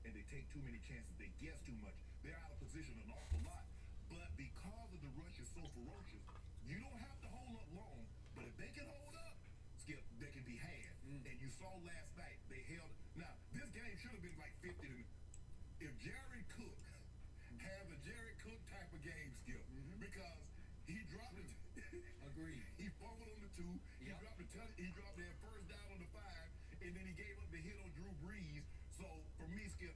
and they take too many chances. They guess too much. They're out of position an awful lot. But because of the rush is so ferocious, you don't have to hold up long. But if they can hold up, Skip, they can be had. And you saw last night, they held. Now, this game should have been like 50 to. If Jared Cook has a Jared Cook type of game, Skip, because he dropped it. Agreed. He fumbled on the two. He dropped the he dropped that first down on the five, and then he gave up the hit on Drew Brees. So for me, Skip.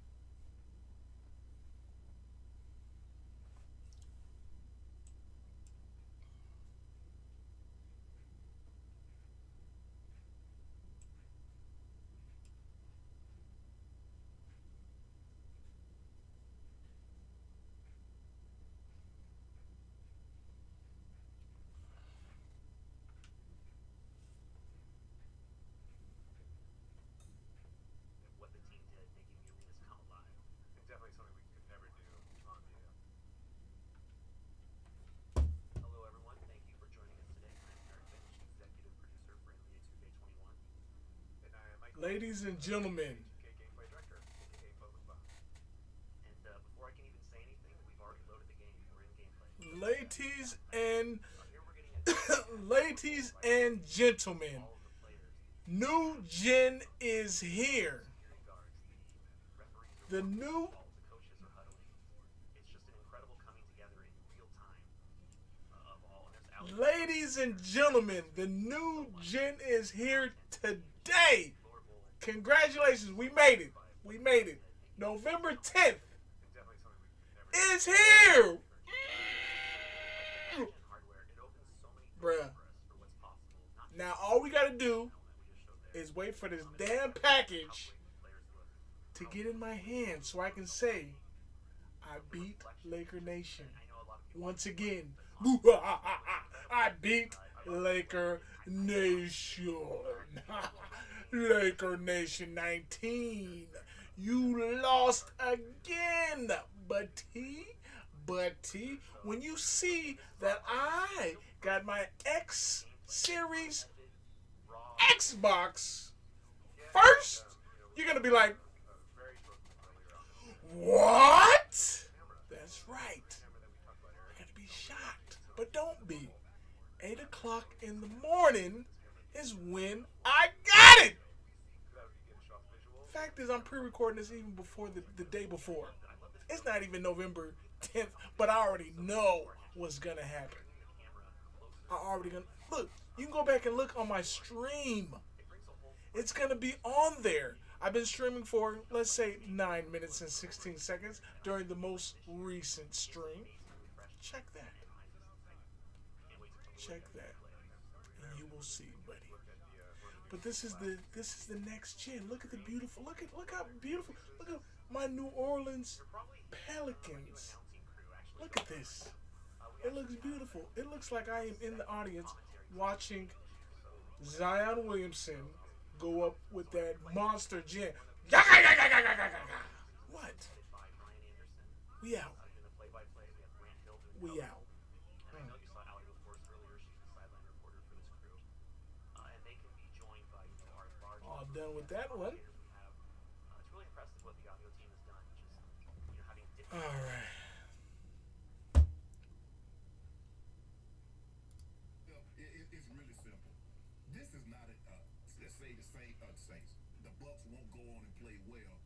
what the team did, making the arenas come alive. And definitely something we could never do on the. Hello, everyone. Thank you for joining us today. I'm Eric Finch, executive producer for NBA 2K21. And I am Mike. Ladies and gentlemen, 2K gameplay director, aka Boba. And before I can even say anything, we've already loaded the game. We're in gameplay. ladies and Here we're getting into ladies and gentlemen, all of the players, new gen is here. security guards, the referees are The walking new the coaches are huddling. It's just an incredible coming together in real time of all. And there's ladies and gentlemen, the new gen is here today. Congratulations, we made it. We made it. November 10th And definitely something we could never is here. hardware. It opens so many Bruh. doors for us for what's possible. Not just Now all we gotta do we just showed there. is wait for this damn package Players look. to get in my hand so I can say I beat Laker Nation. I know a lot of people Once again, I beat Laker Nation. Laker Nation 19. You lost again. But T, when you see that I got my X Series Xbox first, you're going to be like, very close to earlier on. what? That's right. You're going to be shocked. But don't be. 8 o'clock in the morning is when I got it. That would be getting shots visual. Fact is, I'm pre-recording this even before the day before. It's not even November 10th, but I already know what's going to happen. I already gonna look. You can go back and look on my stream. It's going to be on there. I've been streaming for, let's say, 9 minutes and 16 seconds during the most recent stream. Check that. Check that. And you will see, buddy. But this is the next gen. Look at the beautiful. Look how beautiful. Look at my New Orleans Pelicans. Look at this. It looks beautiful. It looks like I am in the audience watching Zion Williamson go up with that monster gen. What? We out. We out. And I know you saw Allie, of course, earlier. She's the sideline reporter for this crew. And they can be joined by, our large... All done with that one. It's really impressive what the audio team has done, just, having different... All right. It's really simple. This is not a, let's say the Saints. The Bucks won't go on and play well,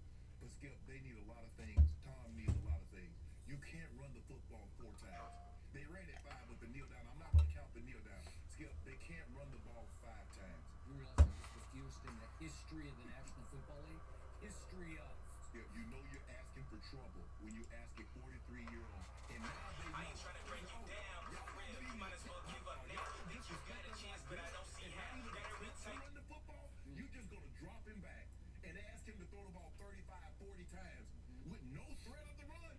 but Skip, they need a lot of things. Tom needs a lot of things. You can't run the football 4 times. They ran it 5 with the kneel down. I'm not going to count the kneel down. Skip, they can't run the ball 5 times. You realize this is the fewest in the history of the National Football League? History of. Skip, you know you're asking for trouble when you ask a 43-year-old. And now they I ain't trying to break you down, real. You might as well give up now. Think you got a chance, but I don't see how. You gotta retake. run the football, you're just going to drop him back and ask him to throw the ball 35, 40 times with no threat of the run.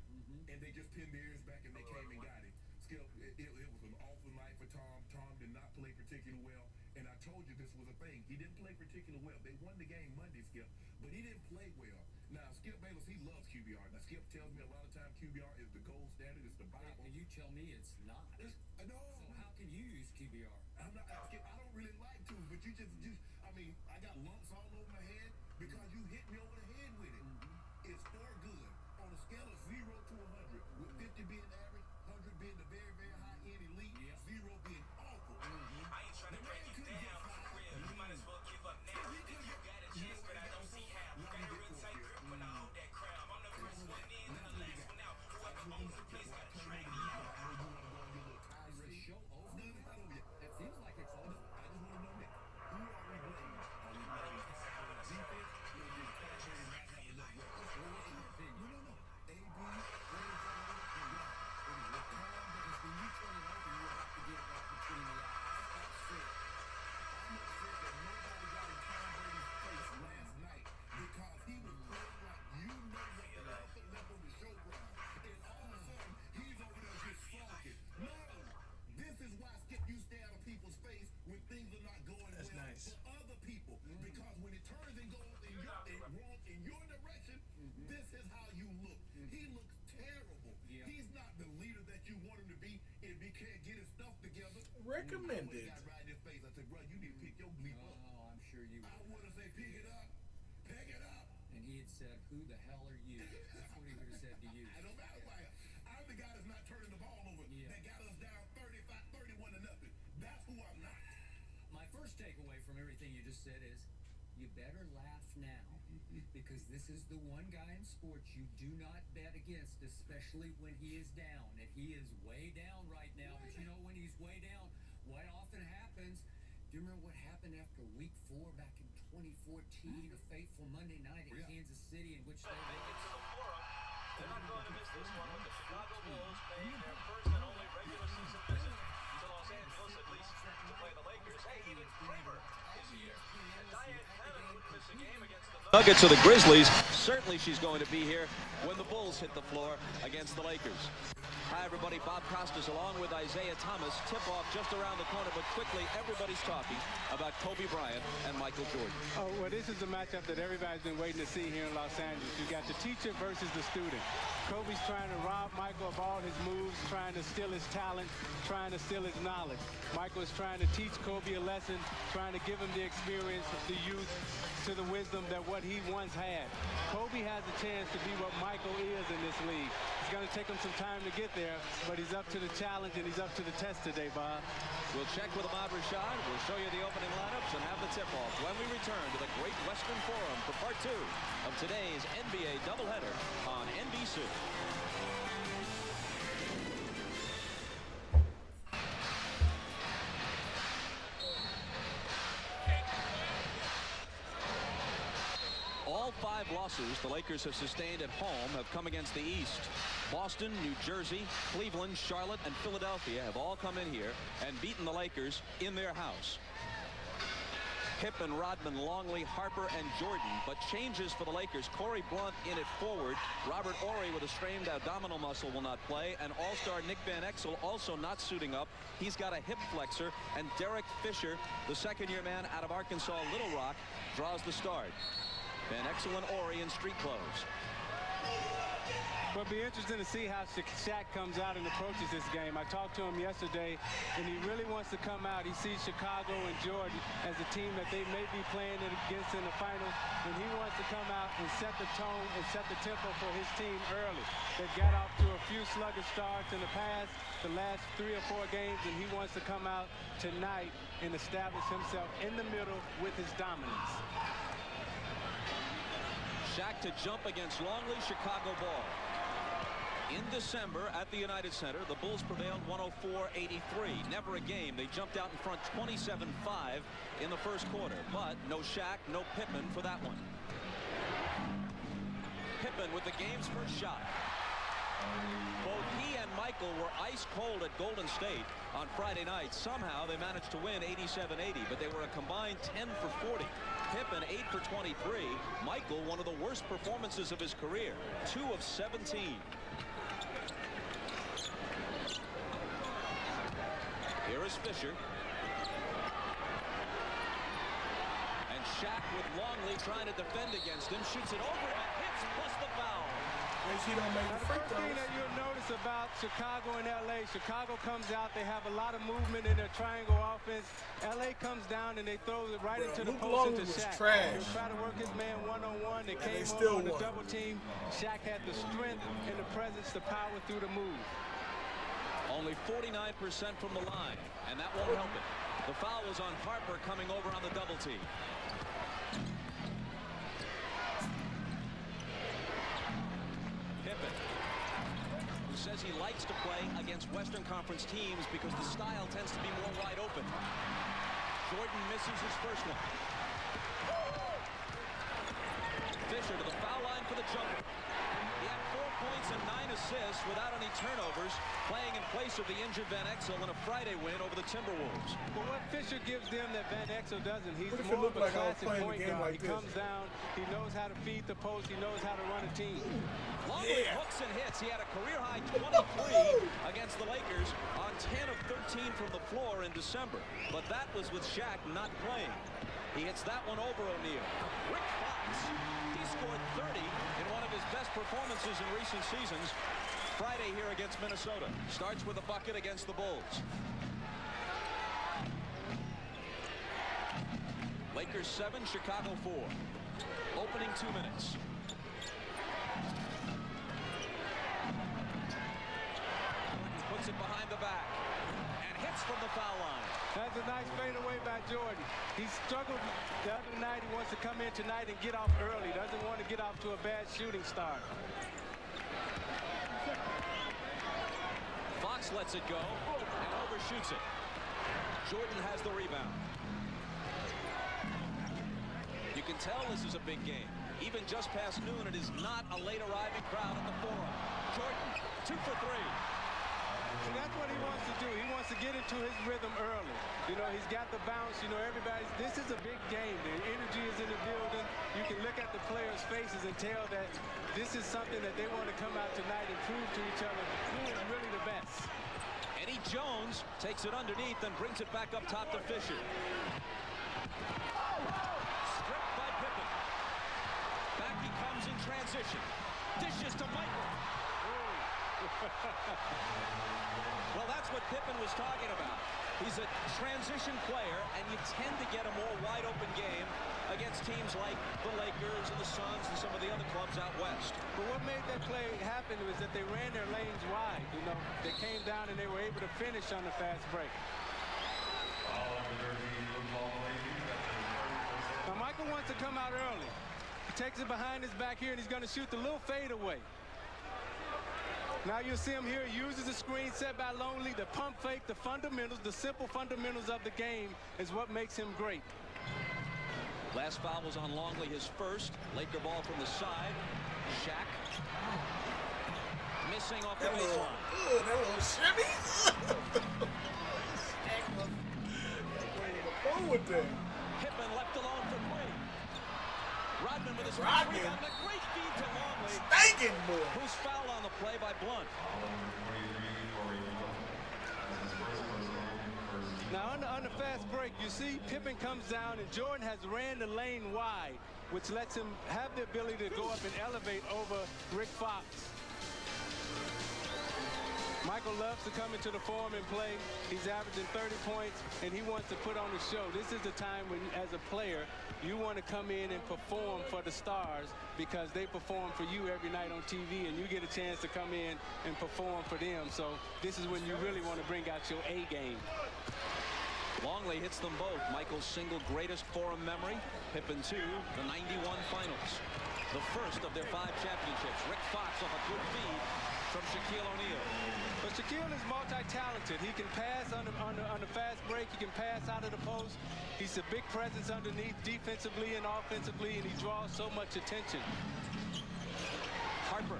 And they just pinned their ears back and they came and got it. Skip, it was an awful night for Tom. Tom did not play particularly well. And I told you this was a thing. He didn't play particularly well. They won the game Monday, Skip, but he didn't play well. Now, Skip Bayless, he loves QBR. Now, Skip tells me a lot of times QBR is the gold standard, it's the Bible. And you tell me it's not. No. So how can you use QBR? I'm not, Skip, I don't really like to, but you just, I mean, I got lumps all over my head because you hit me over the head with it. It's 4 if he can't get his stuff together. Recommended. I right in his face. I said, bro, you need to pick your bleep up. Oh, I'm sure you I would. would have said, pick it up. Pick it up. And he had said, "Who the hell are you?" That's what he would have said to you. I don't matter why. I'm the guy that's not turning the ball over. Yeah. That got us down 31 to nothing. That's who I'm not. My first takeaway from everything you just said is, you better laugh now, because this is the one guy in sports you do not bet against, especially when he is down. And he is way down right now. But you know, when he's way down, what often happens? Do you remember what happened after Week 4 back in 2014, a fateful Monday night in Kansas City, in which they Make it to lost? the forum. They're not going to miss this one with the Chicago Bulls paying their first and only regular season visit to Los Angeles, at least to play the Lakers. Hey, even Kramer is here. And Diane Cannon wouldn't miss a game against the Nuggets of the Grizzlies. Certainly she's going to be here when the Bulls hit the floor against the Lakers. Hi, everybody. Bob Costas along with Isaiah Thomas. Tip-off just around the corner, but quickly everybody's talking about Kobe Bryant and Michael Jordan. Oh, well, this is the matchup that everybody's been waiting to see here in Los Angeles. You got the teacher versus the student. Kobe's trying to rob Michael of all his moves, trying to steal his talent, trying to steal his knowledge. Michael is trying to teach Kobe a lesson, trying to give him the experience, the youth, to the wisdom that what he once had. Kobe has a chance to be what Michael is in this league. It's going to take him some time to get there, but he's up to the challenge and he's up to the test today, Bob. We'll check with Ahmad Rashad. We'll show you the opening lineups and have the tip-off when we return to the Great Western Forum for part 2 of today's NBA doubleheader on NBC. All 5 losses the Lakers have sustained at home have come against the East. Boston, New Jersey, Cleveland, Charlotte, and Philadelphia have all come in here and beaten the Lakers in their house. Pippen, Rodman, Longley, Harper, and Jordan, but changes for the Lakers. Corey Blunt in at forward. Robert Horry with a strained abdominal muscle will not play. And all-star Nick Van Exel also not suiting up. He's got a hip flexor. And Derek Fisher, the second-year man out of Arkansas Little Rock, draws the start. Van Exel and Horry in street clothes. Well, it'll be interesting to see how Shaq comes out and approaches this game. I talked to him yesterday, and he really wants to come out. He sees Chicago and Jordan as a team that they may be playing against in the finals, and he wants to come out and set the tone and set the tempo for his team early. They've got off to a few sluggish starts in the past, the last 3 or 4 games, and he wants to come out tonight and establish himself in the middle with his dominance. Shaq to jump against Longley, Chicago ball. In December at the United Center, the Bulls prevailed 104-83. Never a game. They jumped out in front 27-5 in the first quarter. But no Shaq, no Pippen for that one. Pippen with the game's first shot. Both he and Michael were ice cold at Golden State on Friday night. Somehow they managed to win 87-80, but they were a combined 10 for 40. Pippen 8 for 23. Michael, one of the worst performances of his career, 2 of 17. Here is Fisher. And Shaq with Longley trying to defend against him. Shoots it over and hits plus the foul. He don't make the The free first thing throws. that you'll notice about Chicago and LA, Chicago comes out, they have a lot of movement in their triangle offense. LA comes down and they throw it right into the Luke post Longley into was Shaq. trash. They try to work his man one-on-one. They they came still on the won. double team. Shaq had the strength and the presence to power through the move. Only 49% from the line, and that won't help it. The foul was on Harper coming over on the double team. Pippen, who says he likes to play against Western Conference teams because the style tends to be more wide open. Jordan misses his first one. Fisher to the foul line for the jumper. He had 4 points and 9 assists without any turnovers, playing in place of the injured Van Exel in a Friday win over the Timberwolves. But what Fisher gives them that Van Exel doesn't, he's What if it more of looked a like I was classic playing the point game guard. like He this? comes down, he knows how to feed the post, he knows how to run a team. Longley hooks and hits. He had a career-high 23 against the Lakers on 10 of 13 from the floor in December. But that was with Shaq not playing. He hits that one over O'Neal. Rick Fox, he scored 30 in one of his best performances in recent seasons. Friday here against Minnesota. Starts with a bucket against the Bulls. Lakers 7, Chicago 4. Opening 2 minutes. Puts it behind the back and hits from the foul line. That's a nice fadeaway by Jordan. He struggled the other night. He wants to come in tonight and get off early. Doesn't want to get off to a bad shooting start. Fox lets it go and overshoots it. Jordan has the rebound. You can tell this is a big game. Even just past noon, it is not a late arriving crowd at the Forum. Jordan, 2 for 3. See, that's what he wants to do. He wants to get into his rhythm early. You know, he's got the bounce. You know, everybody's, this is a big game. The energy is in the building. You can look at the players' faces and tell that this is something that they want to come out tonight and prove to each other who is really the best. Eddie Jones takes it underneath and brings it back up top to Fisher. Stripped by Pippen. Back he comes in transition. Dishes to Michael. Well, that's what Pippen was talking about. He's a transition player, and you tend to get a more wide-open game against teams like the Lakers and the Suns and some of the other clubs out west. But what made that play happen was that they ran their lanes wide. You know, they came down and they were able to finish on the fast break. Now, Michael wants to come out early. He takes it behind his back here, and he's going to shoot the little fadeaway. Now you'll see him here. He uses the screen set by Longley, the pump fake, the fundamentals, the simple fundamentals of the game is what makes him great. Last foul was on Longley, his first. Laker ball from the side. Shaq. Missing off the baseline. That little shimmy. Shaq with that. Pippen left alone for three. Rodman with his Rodman. rebound. A great feed to Longley. Stinking boy. Who's fouled on the play by Blunt. Now on the fast break, you see Pippen comes down and Jordan has ran the lane wide, which lets him have the ability to go up and elevate over Rick Fox. Michael loves to come into the Forum and play. He's averaging 30 points, and he wants to put on the show. This is the time when, as a player, you want to come in and perform for the stars because they perform for you every night on TV, and you get a chance to come in and perform for them. So this is when you really want to bring out your A game. Longley hits them both. Michael's single greatest Forum memory. Pippen 2, the 91 finals. The first of their 5 championships. Rick Fox off a good feed from Shaquille O'Neal. But Shaquille is multi-talented. He can pass on the fast break. He can pass out of the post. He's a big presence underneath defensively and offensively, and he draws so much attention. Harper.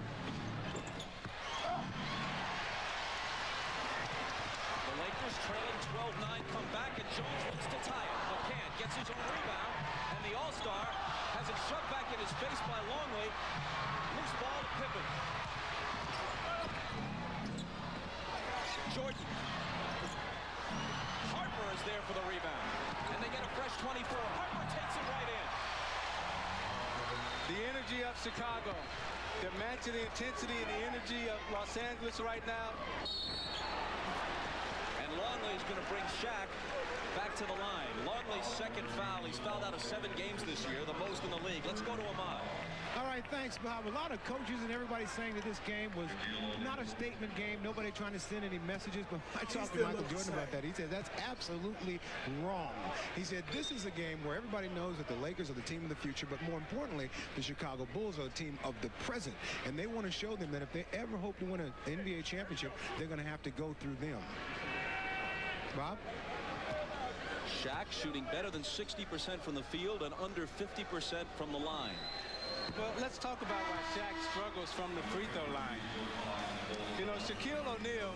The Lakers trailing 12-9 come back, and Jones looks to tie it. But can't. Gets his own rebound, and the All-Star has it shoved back in his face by Longley. Loose ball to Pippen. Jordan. Harper is there for the rebound. And they get a fresh 24. Harper takes it right in. The energy of Chicago. The match of the intensity and the energy of Los Angeles right now. And Longley is going to bring Shaq back to the line. Longley's second foul. He's fouled out of 7 games this year, the most in the league. Let's go to Ahmad. All right, thanks, Bob. A lot of coaches and everybody saying that this game was not a statement game. Nobody trying to send any messages. But I talked to Michael Jordan about that. He said that's absolutely wrong. He said this is a game where everybody knows that the Lakers are the team of the future, but more importantly, the Chicago Bulls are the team of the present. And they want to show them that if they ever hope to win an NBA championship, they're going to have to go through them. Bob? Shaq shooting better than 60% from the field and under 50% from the line. Well, let's talk about why Shaq struggles from the free throw line. You know, Shaquille O'Neal,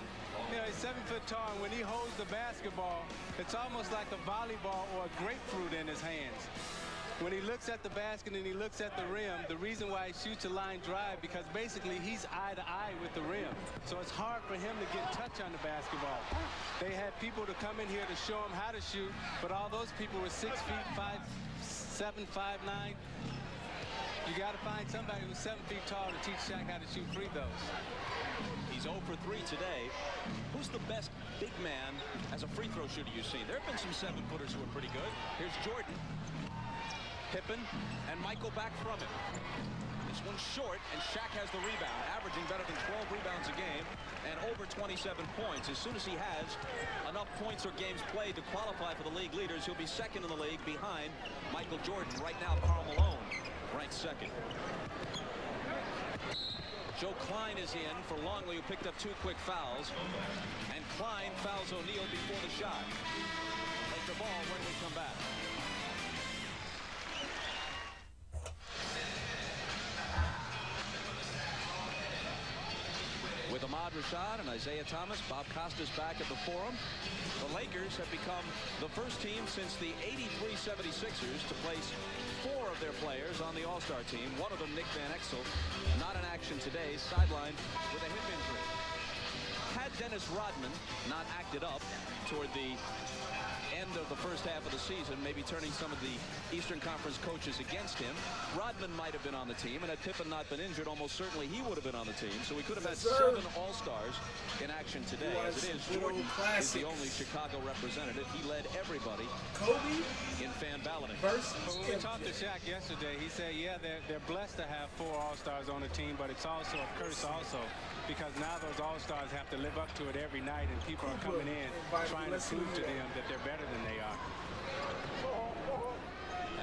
you know, he's 7 foot tall, and when he holds the basketball, it's almost like a volleyball or a grapefruit in his hands. When he looks at the basket and he looks at the rim, the reason why he shoots a line drive, because basically he's eye to eye with the rim. So it's hard for him to get touch on the basketball. They had people to come in here to show him how to shoot, but all those people were 6 feet, 5'7", 5'9". You got to find somebody who's 7 feet tall to teach Shaq how to shoot free throws. He's 0 for 3 today. Who's the best big man as a free throw shooter you've seen? There have been some 7-footers who are pretty good. Here's Jordan. Pippen and Michael back from it. This one's short, and Shaq has the rebound, averaging better than 12 rebounds a game and over 27 points. As soon as he has enough points or games played to qualify for the league leaders, he'll be second in the league behind Michael Jordan. Right now, Karl Malone ranked second. Joe Klein is in for Longley, who picked up 2 quick fouls. And Klein fouls O'Neal before the shot. Take the ball when we come back. With Ahmad Rashad and Isaiah Thomas, Bob Costa's back at the Forum. The Lakers have become the first team since the 83 76ers to place 4 of their players on the All-Star team. One of them, Nick Van Exel, not in action today, sidelined with a hip injury. Had Dennis Rodman not acted up toward the end of the first half of the season, maybe turning some of the Eastern Conference coaches against him, Rodman might have been on the team, and had Pippen not been injured, almost certainly he would have been on the team. So we could have had 7 All-Stars in action today. As it is, Jordan is the only Chicago representative. He led everybody Kobe in fan balloting. versus When we talked to Shaq yesterday, he said, yeah, they're blessed to have 4 All-Stars on the team, but it's also a curse also, because now those All-Stars have to live up to it every night, and people are coming in trying to prove to them that they're better than they are.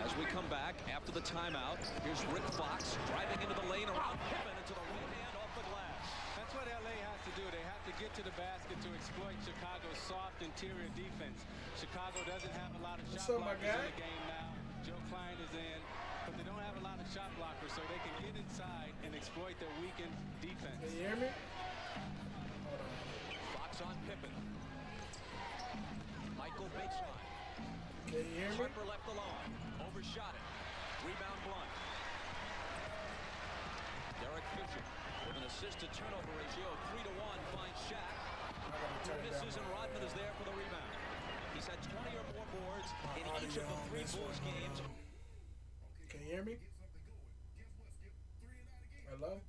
As we come back after the timeout, here's Rick Fox driving into the lane around Pippen into the right hand off the glass. That's what LA has to do. They have to get to the basket to exploit Chicago's soft interior defense. Chicago doesn't have a lot of shot blockers in the game now. Joe Klein is in, but they don't have a lot of shot blockers, so they can get inside and exploit their weakened defense. Can you hear me? Fox on Pippen. Michael baseline. Can you hear me? Harper left alone. Overshot it. Rebound Blunt. Derek Fisher with an assist-to-turnover ratio of 3-1 finds Shaq. Misses, and Rodman is there for the rebound. He's had 20 or more boards in each of the 3 Bulls games. Can you hear me? Hello?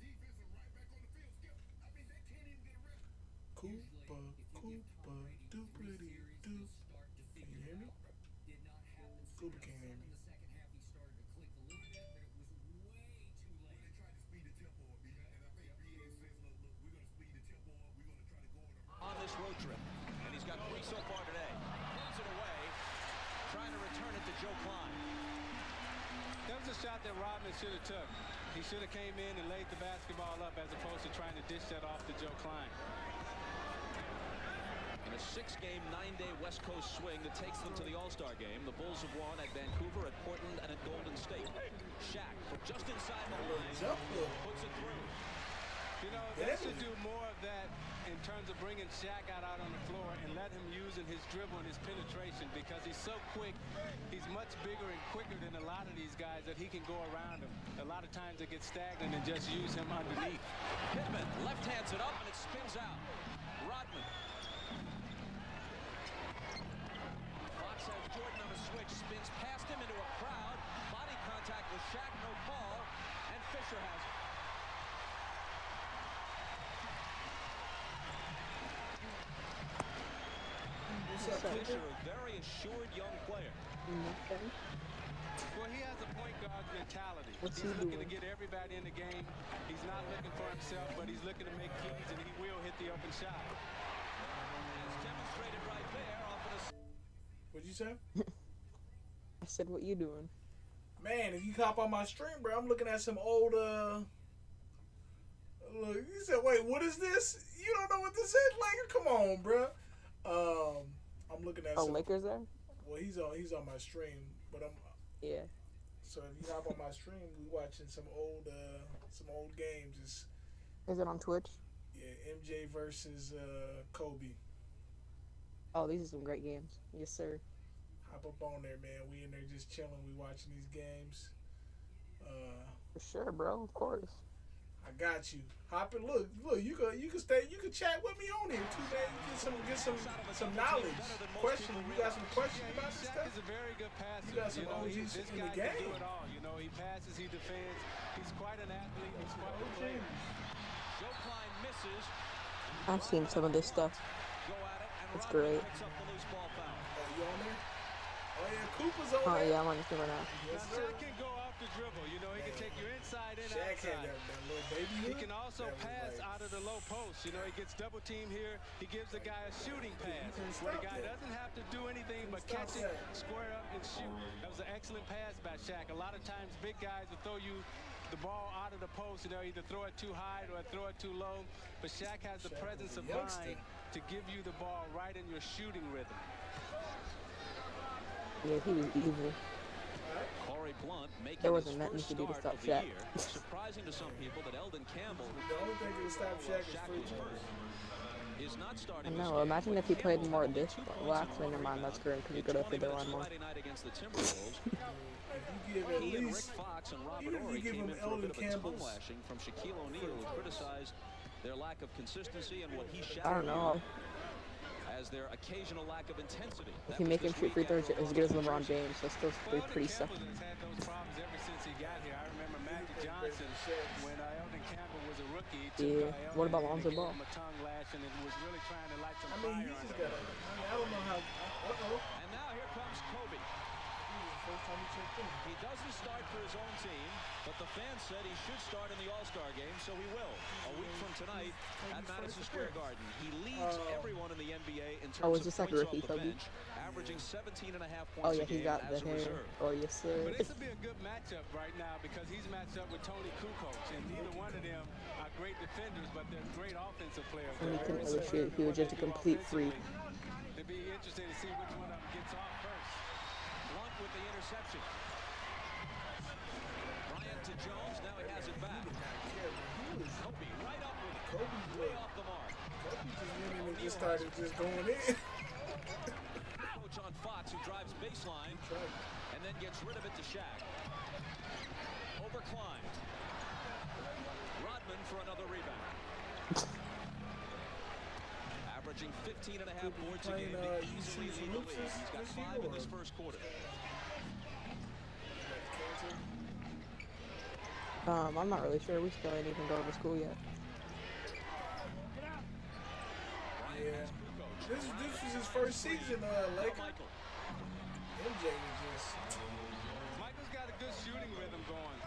Cooper, do pretty, do. Can you hear me? Cooper can't hear me. On this road trip, and he's got 3 so far today. Throws it away, trying to return it to Joe Klein. That was a shot that Rodman should have took. He should have came in and laid the basketball up as opposed to trying to dish that off to Joe Klein. In a 6-game, 9-day West Coast swing that takes them to the All-Star game, the Bulls have won at Vancouver, at Portland, and at Golden State. Shaq, from just inside the line, puts it through. You know, they should do more of that in terms of bringing Shaq out on the floor and let him using his dribble and his penetration, because he's so quick. He's much bigger and quicker than a lot of these guys that he can go around him. A lot of times they get stagnant and just use him underneath. Pittman left hands it up, and it spins out. Rodman. Fox has Jordan on a switch, spins past him into a crowd. Body contact with Shaq, no call, and Fisher has it. Fisher, a very assured young player. Well, he has a point guard mentality. He's looking to get everybody in the game. He's not looking for himself, but he's looking to make keys, and he will hit the open shot. It's demonstrated right there off of the... What'd you say? I said, what you doing? Man, if you hop on my stream, bro, I'm looking at some old, look, you said, wait, what is this? You don't know what this is, Laker? Come on, bro. I'm looking at some... Lakers there? Well, he's on my stream, but Yeah. So if you hop on my stream, we watching some old games. Is it on Twitch? Yeah, MJ versus Kobe. Oh, these are some great games. Yes, sir. Hop up on there, man. We in there just chilling. We watching these games. For sure, bro. Of course. I got you. Hop in. Look. You can stay. You can chat with me on here too, man. Get some knowledge. Question. You got some questions about this Shaq stuff? is a very good passer. You got some OGs this in guy the can game. do it all. You know, he passes, he defends. He's quite an athlete. He's quite a player. Joe Klein misses. misses. I've seen some of this stuff. Go at it, and It's Rodman great. picks up the loose ball foul. You on there? Oh yeah, Cooper's on Oh there. yeah, I'm on this right now. Yes, Now, sir. Shaq can go off the dribble. You know, he can take you inside and Shaq had outside. that little baby He hook. can also That was pass like- out of the low post. You know, he gets double team here. He gives the guy a shooting pass couldn't where the stop guy that. doesn't have to do anything but Couldn't catch stop it, that. square up, and shoot. That was an excellent pass by Shaq. A lot of times, big guys will throw you the ball out of the post. You know, either throw it too high or throw it too low. But Shaq has the Shaq presence was a of youngster. mind to give you the ball right in your shooting rhythm. Yeah, he was evil. Corey Blunt making There his wasn't nothing first to do to start stop of the Shaq. year. Surprising to some people that Eldon Campbell, The only thing that stopped while Shaq is Shaq free was hurt, is not I starting this know. game. Imagine if he played Campbell more had this. 2 points Well, and actually, 1 never mind. That's rebound good because he in could have 20 played the minutes line more. Friday night against the Timberwolves. If you give at He and Rick least, Fox and Robert even if you Horry give came him in for a Eldon bit of a tongue Campbell's lashing from Shaquille O'Neal, who criticized their lack of consistency and what he I shouted don't know. as their occasional lack of intensity. If you make him shoot free throws as good as LeBron James, that's still Well, pretty Eldon sucky. Campbell has had those problems ever since he got here. I remember Magic Johnson when Eldon Campbell was a rookie. He took, Yeah. Eldon What about and Lonzo gave Ball? him a tongue lash and it was really trying to light some I fire mean, he under just him. got. I don't know how. And now here comes Kobe. First time he checked in. He doesn't start for his own team, but the fans said he should start in the All-Star game, so he will. A week from tonight at Madison Square Garden. He leads everyone in the NBA in terms Oh, of is this like points rookie off the Kobe? bench, averaging 17.5 Oh points yeah, a he game got the as a hair. reserve. Oh yes, sir. But this will be a good matchup right now because he's matched up with Tony Kukoc, and neither one of them are great defenders, but they're great offensive players. And he They're couldn't very really shoot. superb He in was what just a they do complete freak. offensively. It'd be interesting to see which one of them gets off first. Blunt with the interception. Bryant to Jones. Now he has it back. Kobe right up with it. Kobe's Way good. off the mark. Kobe just went in and just started just going in. Coach on Fox who drives baseline and then gets rid of it to Shaq. Over Klein. Rodman for another rebound. Averaging 15.5 boards a game to easily lead the league. He's got 5 in this first quarter. I'm not really sure. We still ain't even going to school yet. Yeah. This was his first season, Laker. MJ was just. Michael's got a good shooting rhythm going.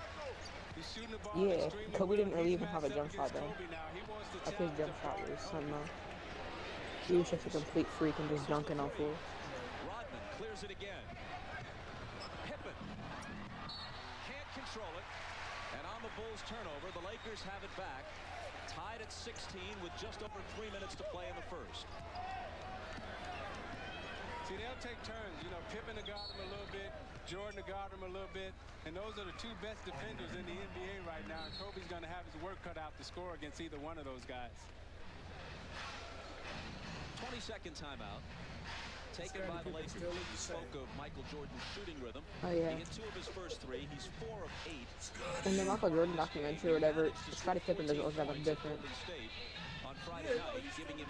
He's shooting the ball Yeah, extremely Kobe well. didn't really He's even have a matched jump up shot against though. Kobe now. He wants to Like his challenge jump him shot for was it. something else. He was just a complete freak and just dunking on fools. Rodman clears it again. Pippen can't control it. And on the Bulls turnover, the Lakers have it back. Tied at 16 with just over 3 minutes to play in the first. See, they'll take turns. You know, Pippen to guard him a little bit, Jordan to guard him a little bit, and those are the two best defenders in the NBA right now. And Kobe's going to have his work cut out to score against either one of those guys. 22nd timeout. Taken by the Lakers. He spoke of Michael Jordan's shooting rhythm. Oh yeah. He hit 2 of his first 3. He's 4 of 8. In the Michael Jordan documentary or whatever, Scottie Pippen doesn't look that much different. State on Friday night, giving him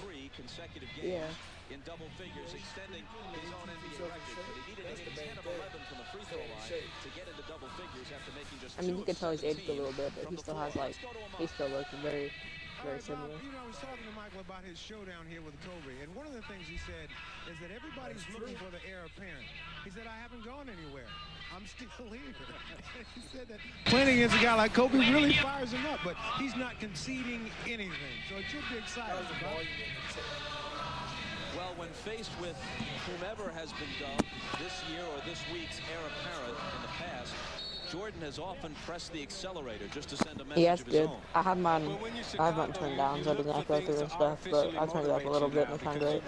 803 consecutive games in double figures, extending his own NBA record. But he needed to hit 10 of 11 from the free throw line to get into double figures after making just 2 I mean, you of could tell he's 17 aged a little bit, but he from still the has floor. like, Let's go to he Ahmad. still looks very All right, similar. Bob, you know, I was talking to Michael about his showdown here with Kobe, and one of the things he said is that everybody's looking for the heir apparent. He said, I haven't gone anywhere. I'm still here. He said that playing against a guy like Kobe really fires him up, but he's not conceding anything. So it should be exciting. Well, when faced with whomever has been dubbed this year or this week's heir apparent in the past, Jordan has often pressed the accelerator just to send a message Yeah, that's of his good. own. I have mine Well, when you're turned down so it doesn't have to go through and stuff, but I turned it up a little bit and it sounds great.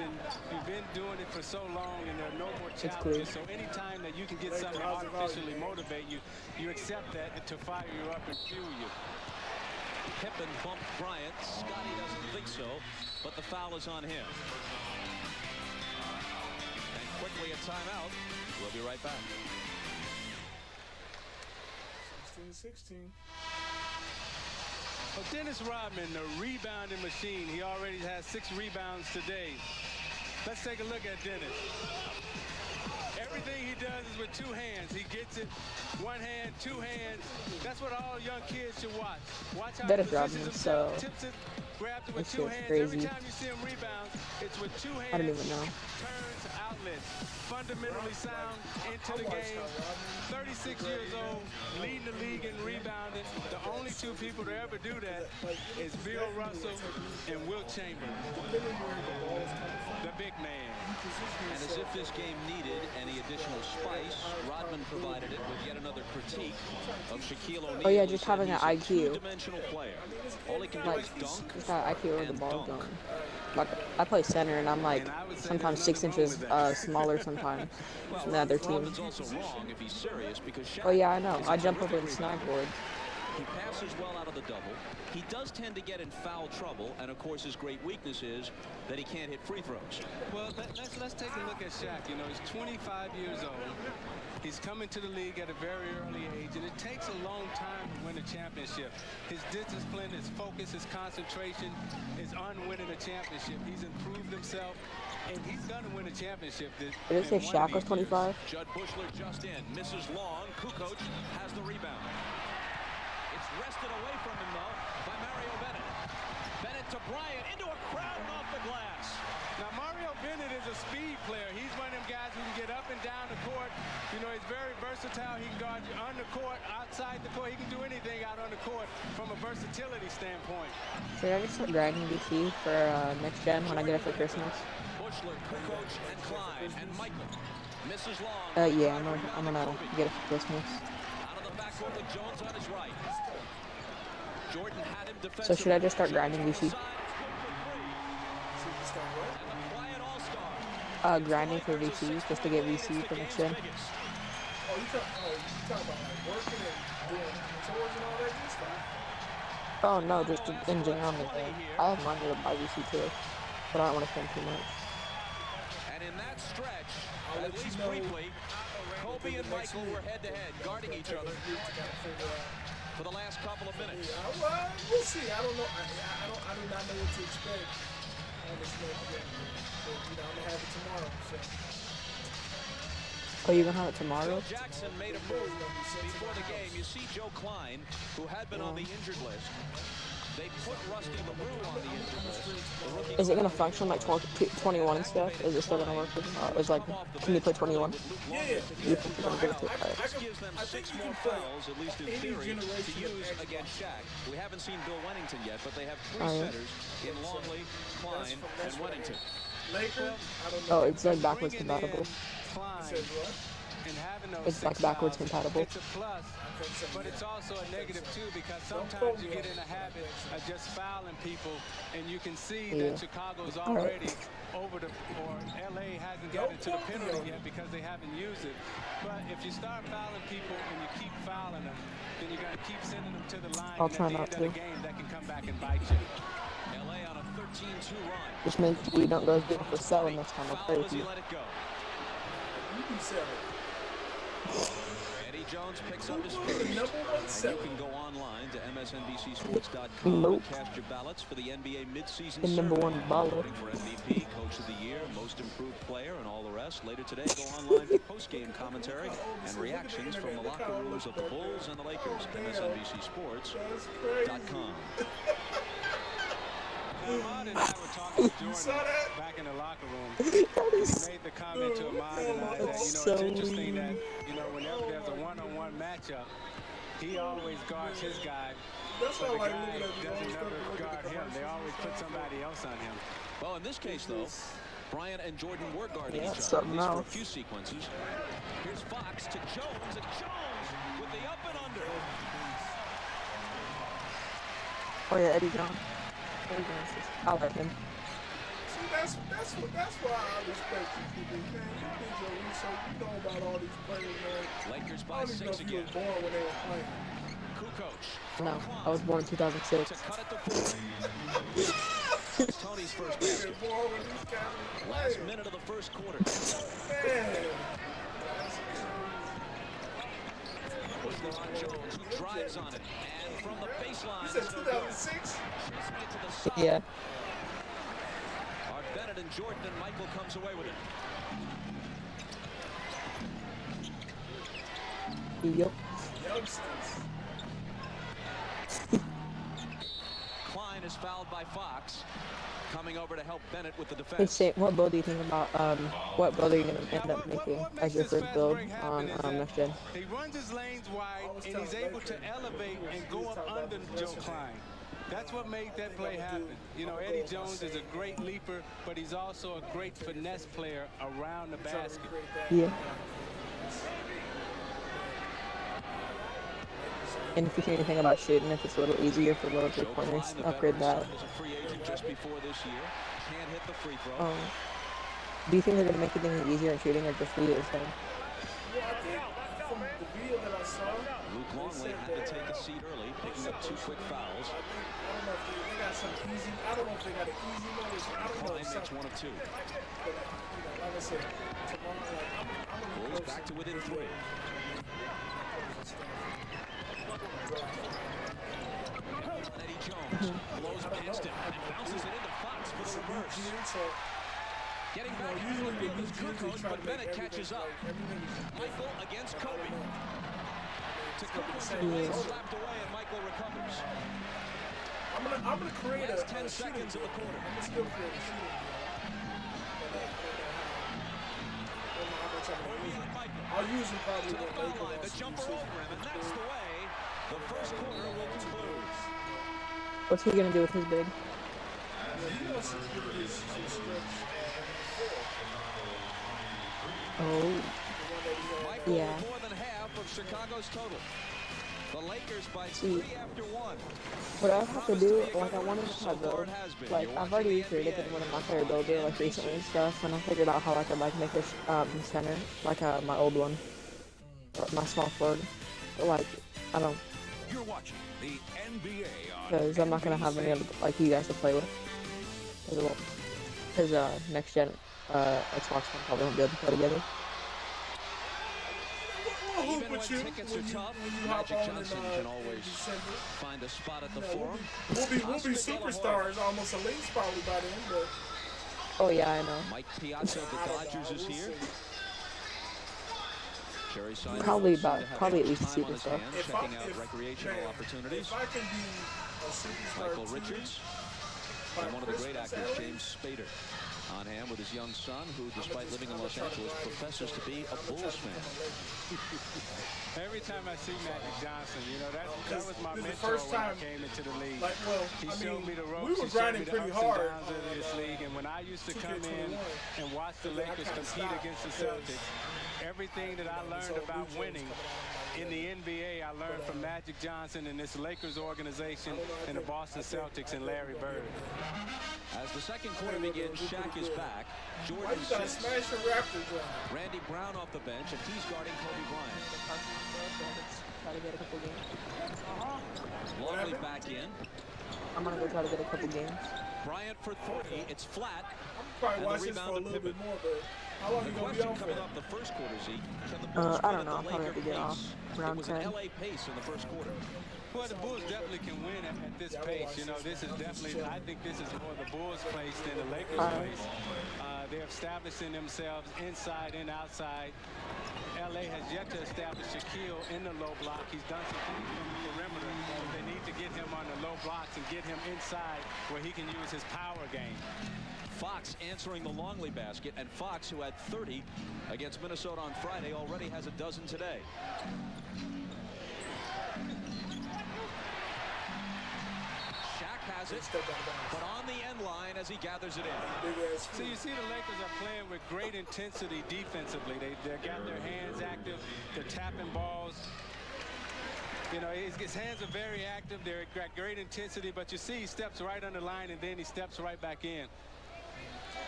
You've been doing it for so long and there are no more It's challenges. cool. So anytime that you can get something to artificially motivate you, you accept that to fire you up and fuel you. Pippen bumped Bryant. Scotty doesn't think so, but the foul is on him. And quickly a timeout. We'll be right back. 16-16. Well, Dennis Rodman, the rebounding machine. He already has 6 rebounds today. Let's take a look at Dennis. Every everything he does is with two hands. He gets it, one hand, two hands. That's what all young kids should watch. Watch how That he is dropping positions him, so himself, tips it, grabs it with this two shit's hands. crazy. Every time you see him rebound, it's with two hands. I don't even know. Turns, outlets. Fundamentally sound into the game. 36 years old, leading the league in rebounding. The only two people to ever do that is Bill Russell and Wilt Chamberlain, the big man. And as if this game needed any additional spice, Rodman provided it with yet another critique of Shaquille O'Neal. Oh yeah, who just said having an he's a IQ. two-dimensional player. All he can do Like, is dunk just got IQ where the and ball's dunk. going. Like, I play center and I'm like And I would say sometimes there's 6 nothing wrong inches with that. smaller sometimes Well, than the other team. Rodman's also wrong if he's serious because Shaq Oh yeah, I know. is a I jump over terrific the snag rebounder. board. He passes well out of the double. He does tend to get in foul trouble, and of course his great weakness is that he can't hit free throws. Well, let's take a look at Shaq. You know, he's 25 years old. He's coming to the league at a very early age, and it takes a long time to win a championship. His discipline, his focus, his concentration is on winning a championship. He's improved himself, and he's going to win a championship. Did it say Shaq was 25? Judd Bushler just in, misses long. Kukoc has the rebound. It's wrested away from him, though, by Mario Bennett. Bennett to Bryant, into a crowd and off the glass. Now, Mario Bennett is a speed player. He's one of them guys who can get up and down the court. You know, he's very versatile. He can guard you on the court, outside the court. He can do anything out on the court from a versatility standpoint. Should I just start grinding DC for next gen when I get it for Christmas? Bushler, Kukoc, and Klein, and Michael. Misses long. Yeah, I'm gonna get it for Christmas. Out of the backcourt with Jones on his right. Jordan had him defensively. So should I just start grinding DC? Grinding for VC just to get VC for next gen. Oh, you talking about like working and doing tours and all that good stuff? Oh no, just in general. I have money to buy VC too, but I don't want to spend too much. And in that stretch, I'll at let you least know briefly, Kobe and Michael were head-to-head, guarding each other for the last couple of minutes. Yeah, well, we'll see. I don't know. I do not know what to expect on this next game. But, you know, I'm gonna have it tomorrow. So. Oh, you're gonna have it tomorrow? Joe Jackson made a move before the game. You see Joe Klein, who had been on the injured list. They put Rusty LaRue on the injured list. The rookie Is it gonna function like 21 and stuff? Is it still gonna work? It's like, can you play 21? Yeah. You can put it to I This can- gives them I 6 think you more can play fouls, at least in any theory, to generation of use Xbox. against Shaq. We haven't seen Bill Wennington yet, but they have 3 Oh, yeah. setters in Longley, Klein, and Wennington. Lakers, I don't know. Oh, it's like backwards compatible. Klein Said what? and having those It's like 6 backwards fouls, compatible. It's a plus, but it's also a negative too, because sometimes you get in a habit of just fouling people, and you can see Yeah. that Chicago's All right. already over the, or LA hasn't gotten to the penalty yet because they haven't used it. But if you start fouling people and you keep fouling them, then you're gonna keep sending them to the line. I'll and try at the not end of to. the game, that can come back and bite you. LA on a 13-2 run. Just make sure we don't go good for selling this time. I'll play Foul with as he you. let it go. You can sell it. Eddie Jones picks up his Who's first. the number one And you seller? can go online to msnbcsports.com Nope. and cast your ballots for the NBA midseason The number survey. one baller. Voting for MVP, Coach of the Year, Most Improved Player, and all the rest. Later today, go online for post-game commentary and reactions from the locker rooms of the Bulls and the Lakers. msnbcsports.com. Ahmad and I were talking to saw Jordan that? back in the locker room. He made the comment to Ahmad and I that, So it's interesting weird. that, whenever there's a one-on-one matchup, he always guards his guy. That's But how the I like guy looking at the doesn't never look at guard the him. They commercials always and put stuff. somebody else on him. Well, in this case, though, Bryant and Jordan were guarding Yeah, each other, at something least for a else. few sequences. Here's Fox to Jones, and Jones with the up and under. Oh yeah, Eddie Jones. Eddie Jones. I like him. See, that's why I respect you, people. Man, you did your research. You know about all these players, man. Lakers I by don't even know 6 if you again. was born when they were playing. Kukoc. No, I was born in 2006. To cut it to 4. It's Tony's first You basket. was born when these guys were Last playing. minute of the first quarter. Man. Bushler on Jones, who drives on it. And from the baseline, You said it's no good. 2006? Just made to the side. Yeah. Are Bennett and Jordan, and Michael comes away with it. Yep. Youngsters. Klein is fouled by Fox. Coming over to help Bennett with the Hey, defense. Shane, what build do you think about, what build are you going to end up making as your first build on next gen? He runs his lanes wide, and he's able to elevate and go up under Joe Klein. That's what made that play happen. You know, Eddie Jones is a great leaper, but he's also a great finesse player around the basket. Yeah. And if you hear anything about shooting, if it's a little easier for little three-pointers, upgrade that. Is a free agent just before this year. Can't hit the free throw. Do you think they're going to make it any easier in shooting or just leave it the same? Well, I think from the video that I saw, Luke Longley had to take a seat early, picking up 2 quick fouls. I don't know if they got some easy. I don't know if they got an easy one. I don't know. Klein makes 1 of 2. But, like I said, tomorrow, I'm gonna Bulls back to within 3. Eddie Jones blows past him and bounces it into Fox for the reverse. Getting back into the field is Kukoc, but Bennett catches up. Michael against Kobe. To Kobe, slapped away, and Michael recovers. I'm gonna create Last 10 a seconds of the quarter. I'm gonna still create a shooting. I'll use him probably To the when foul Lakers line, the also jumper use him. over him, and that's the way the first quarter will conclude. What's he going to do with his big? He wants to do his stretch. Oh, Michael yeah. with more than half of Chicago's total. The Lakers by See, 3 after 1. what I have to do, like, I wanted to try build. Like, I've already created one of my player builder, like, recently and stuff, and I figured out how I could, like, make this, center, like, my old one. My small forward. But, like, I don't, You're watching the NBA on because I'm not going to have any of, like, you guys to play with. Because, next gen, Xbox One probably won't be able to play together. Even when tickets are tough, Magic Johnson can always find a spot at the forum. We'll be superstars almost at least probably by then, but Oh, yeah, I know. Mike Piazza of the Dodgers is here. Jerry Seinfeld Probably seemed to about, have probably at least a time on his superstar. hands, checking out recreational opportunities. If I can be a superstar Michael too, Richards by and one of the great Christmas, actors, at James least, Spader, on hand with his young son, who, despite living in Los Angeles, professes to be a Bulls fan. Every time I see Magic Johnson, you know, that was my this is the mentor first when I time, came into the league. like, well, He I showed mean, me the ropes. we were He showed grinding me the pretty ups and hard downs of this league. And when I used to come in 2K21, and watch the and then I Lakers kinda compete stopped against the because Celtics, everything that I learned So about Blue Jays winning coming out in the NBA, I learned from Magic Johnson and this Lakers organization and the Boston Celtics and Larry Bird. As the second quarter begins, Shaq is back. Why Jordan you gotta sits. smash the Raptors on? Randy Brown off the bench, and he's guarding Kobe Bryant. Try to get a couple games. Longley back in. I'm gonna go try to get a couple games. Bryant for 3. It's flat. Probably And watch the this for a rebound to little bit Pippen. more, but how long The you gonna be question on for? coming off the first quarter, Zeke, can the Bulls I win don't at know. the I'll probably have Laker to get off pace? It round was an 10. LA pace in the first quarter. Well, the Bulls definitely can win at this pace. You know, this is definitely, I think this is more the Bulls' place than the Lakers' place. They're establishing themselves inside and outside. LA has yet to establish Shaquille in the low block. He's done some things on the perimeter. They need to get him on the low blocks and get him inside where he can use his power game. Fox answering the Longley basket, and Fox, who had 30 against Minnesota on Friday, already has a dozen today. Shaq has it, but on the end line as he gathers it in. So you see the Lakers are playing with great intensity defensively. They've got their hands active. They're tapping balls. You know, his hands are very active. They're got great intensity, but you see he steps right on the line and then he steps right back in.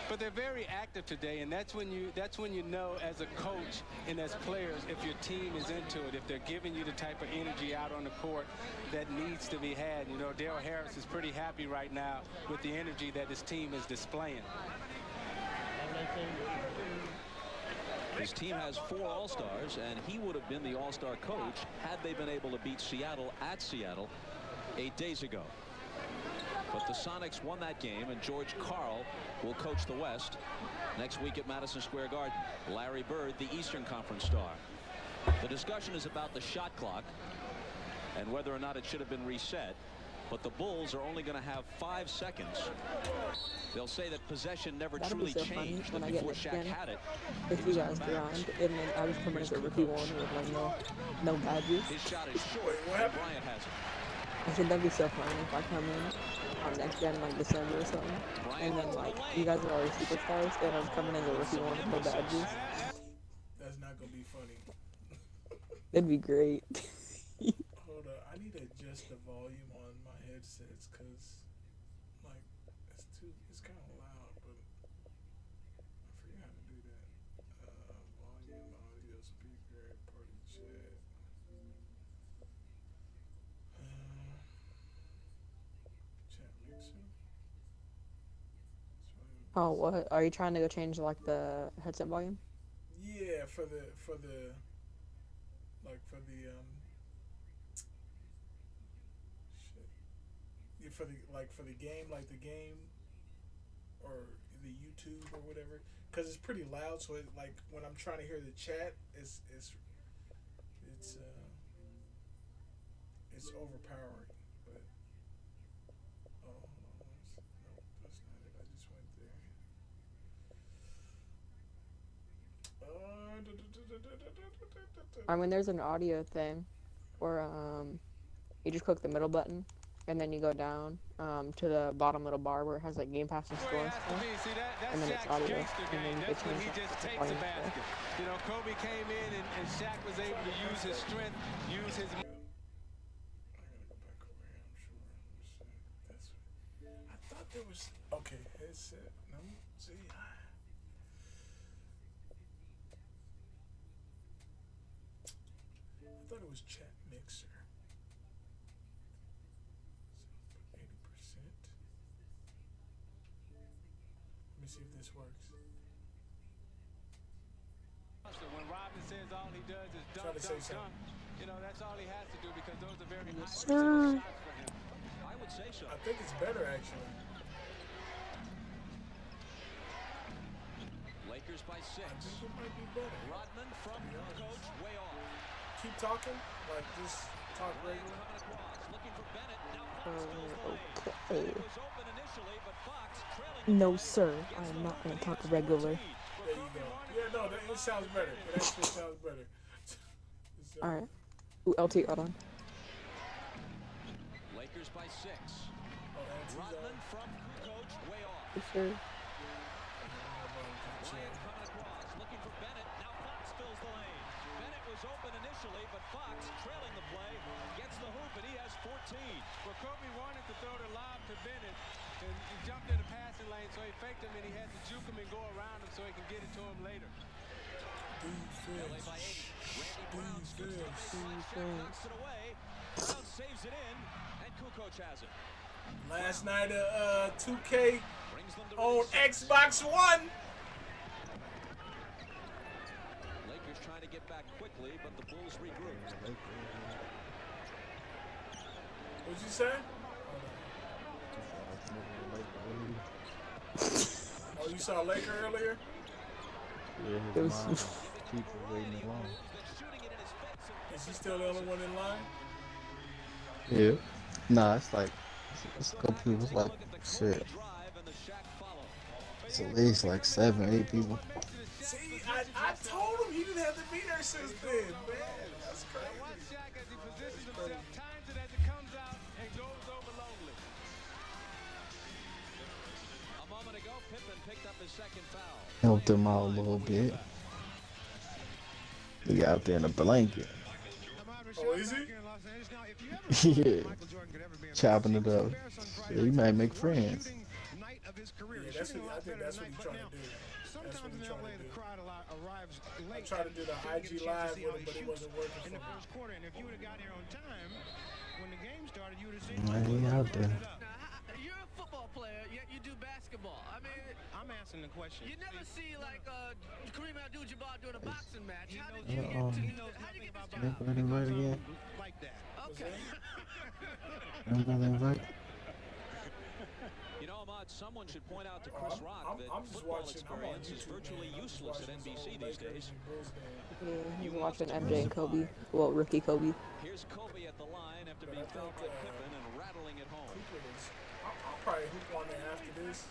But they're very active today, and that's when you know as a coach and as players if your team is into it, if they're giving you the type of energy out on the court that needs to be had. You know, Dale Harris is pretty happy right now with the energy that his team is displaying. His team has 4 All-Stars, and he would have been the All-Star coach had they been able to beat Seattle at Seattle 8 days ago. But the Sonics won that game, and George Karl will coach the West next week at Madison Square Garden. Larry Bird, the Eastern Conference star. The discussion is about the shot clock and whether or not it should have been reset. But the Bulls are only going to have 5 seconds. They'll say that possession never That'd truly be so funny changed. when That I get before next Shaq gen. had it, If you guys grind, and then I just come in as a rookie one with like no badges. his shot is short. And Bryant has it. I said that'd be so funny if I come in on next gen like December or something, and then like you guys are already superstars, and I'm coming as a rookie one with no badges. That's not gonna be funny. That'd be great. Hold up, I need to adjust the volume on my headsets because, like, it's kind of loud, but I forget how to do that. Volume, audio, speaker, party chat. Chat mixer. Oh, what? Are you trying to go change like the headset volume? Yeah, for the shit. Yeah, for the game, like the game or the YouTube or whatever, because it's pretty loud. So it, like when I'm trying to hear the chat, it's overpowering. But oh, hold on, no, that's not it. I just went there. I mean, there's an audio thing where you just click the middle button, and then you go down to the bottom little bar where it has like Game Pass and store and stuff, and then it's audio, and then you can change He just the takes volume a stuff. basket. You know, Kobe came in and Shaq was able to use his strength, use his. I gotta go back over here. I'm sure. That's. I thought there was. Okay, headset. No, see. I thought it was chat mixer. 80%. Let me see if this works. When Robin says all he does is Try dunk, to say dunk, dunk, something. you know, that's all he has to do because those are very high Sir. shots for him. I would say so. I think it's better actually. Lakers by 6. I think it might be better. Rodman from coach way off. Keep talking, like just talk regular. Coming across, looking for Bennett. Now Fox fills the lane. Okay. Bennett was open initially, but Fox trailing. No, sir. I am not going to talk regular. There you go. Yeah, no, it sounds better. It actually sounds better. Alright. Ooh, LT, hold on. Lakers by 6. Oh, Rodman from coach way off. Yes, sir. Bryant coming across, looking for Bennett. Now Fox fills the lane. Bennett was open initially, but Fox trailing the play, gets the hoop, and he has 14. Well, Kobe wanted to throw the lob to Bennett, and he jumped in the passing lane, so he faked him, and he had to juke him and go around him so he can get it to him later. LA by 8. Randy Brown scoots the baseline. Shaq knocks it away. Brown saves it in, and Kukoc has it. Last night, 2K Brings them to on within 6. Xbox One. Lakers trying to get back quickly, but the Bulls regroup. What'd you say? Oh, you saw Laker earlier? It was. Is he still the only one in line? Yeah. Nah, it's like it's a couple people. It's like shit. It's at least like 7, 8 people. See, I told him he didn't have to be there since then, man. That's Watch crazy. Shaq as he positions himself, times it as it comes out, and goes over lonely. A moment ago, Pippen picked up his second foul. Helped him out a little bit. He got out there in a blanket. Oh, is he? Yeah. Chopping it up. Yeah, he might make friends. Yeah, that's what, I think that's what he's trying to do. That's what he's trying to do. I tried to do the IG live with him, but it wasn't working for in the me. first quarter, and if you would have got here on time when the game started, you would have seen. Man, he out there. You're a football player, yet you do basketball. I mean, I'm answering the question. you never see like Kareem Abdul-Jabbar doing a boxing match. How did He you knows get to nothing how did you get about this job? Anybody invite again? like that. Okay. Anybody invite? You know, Ahmad, someone should point out to Chris Rock that I'm just football watching. experience is virtually useless at NBC these days. Yeah, he's watching MJ and Kobe. Well, rookie Kobe. Here's Kobe at the line after being fouled by Pippen and rattling it home. I'll probably hoop on there after this.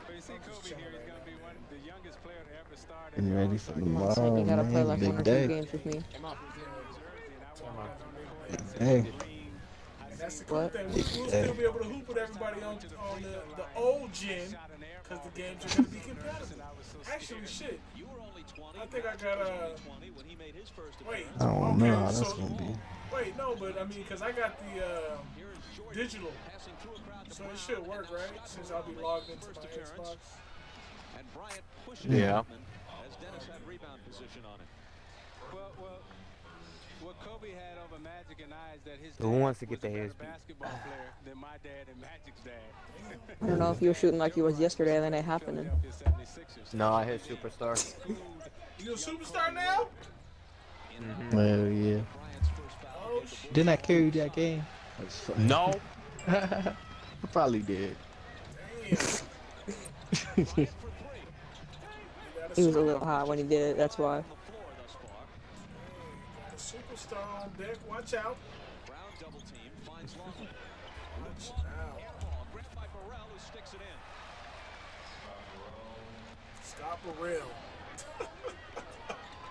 But you see Kobe here, he's going to be the youngest player to ever start. Getting ready for tomorrow, You gotta play like man. 1 or Big 2 day. games with me. Hey. And that's the cool thing. We'll still be able to hoop with everybody on the old gen because the games are going to be compatible. Actually, shit. I think I got wait. I don't know how that's so, gonna be. Wait, no, but I mean, because I got the digital, so it should work, right? Since I'll be logged into my Xbox. Yeah. As Dennis had rebound position on it. Well, what Kobe had over Magic and I is that his Who wants to get the hands beat? basketball player than my dad and Magic's dad. I don't know if you were shooting like you was yesterday and then it happened. No, I hit superstar. You a superstar now? Well, yeah. Oh, shit. Didn't I carry that game? No. I probably did. Damn. He was a little high when he did it, that's why. Got a superstar on deck. Watch out. Brown double team finds Long. Watch out. Grabbed by Burrell, who sticks it in. Scott Burrell.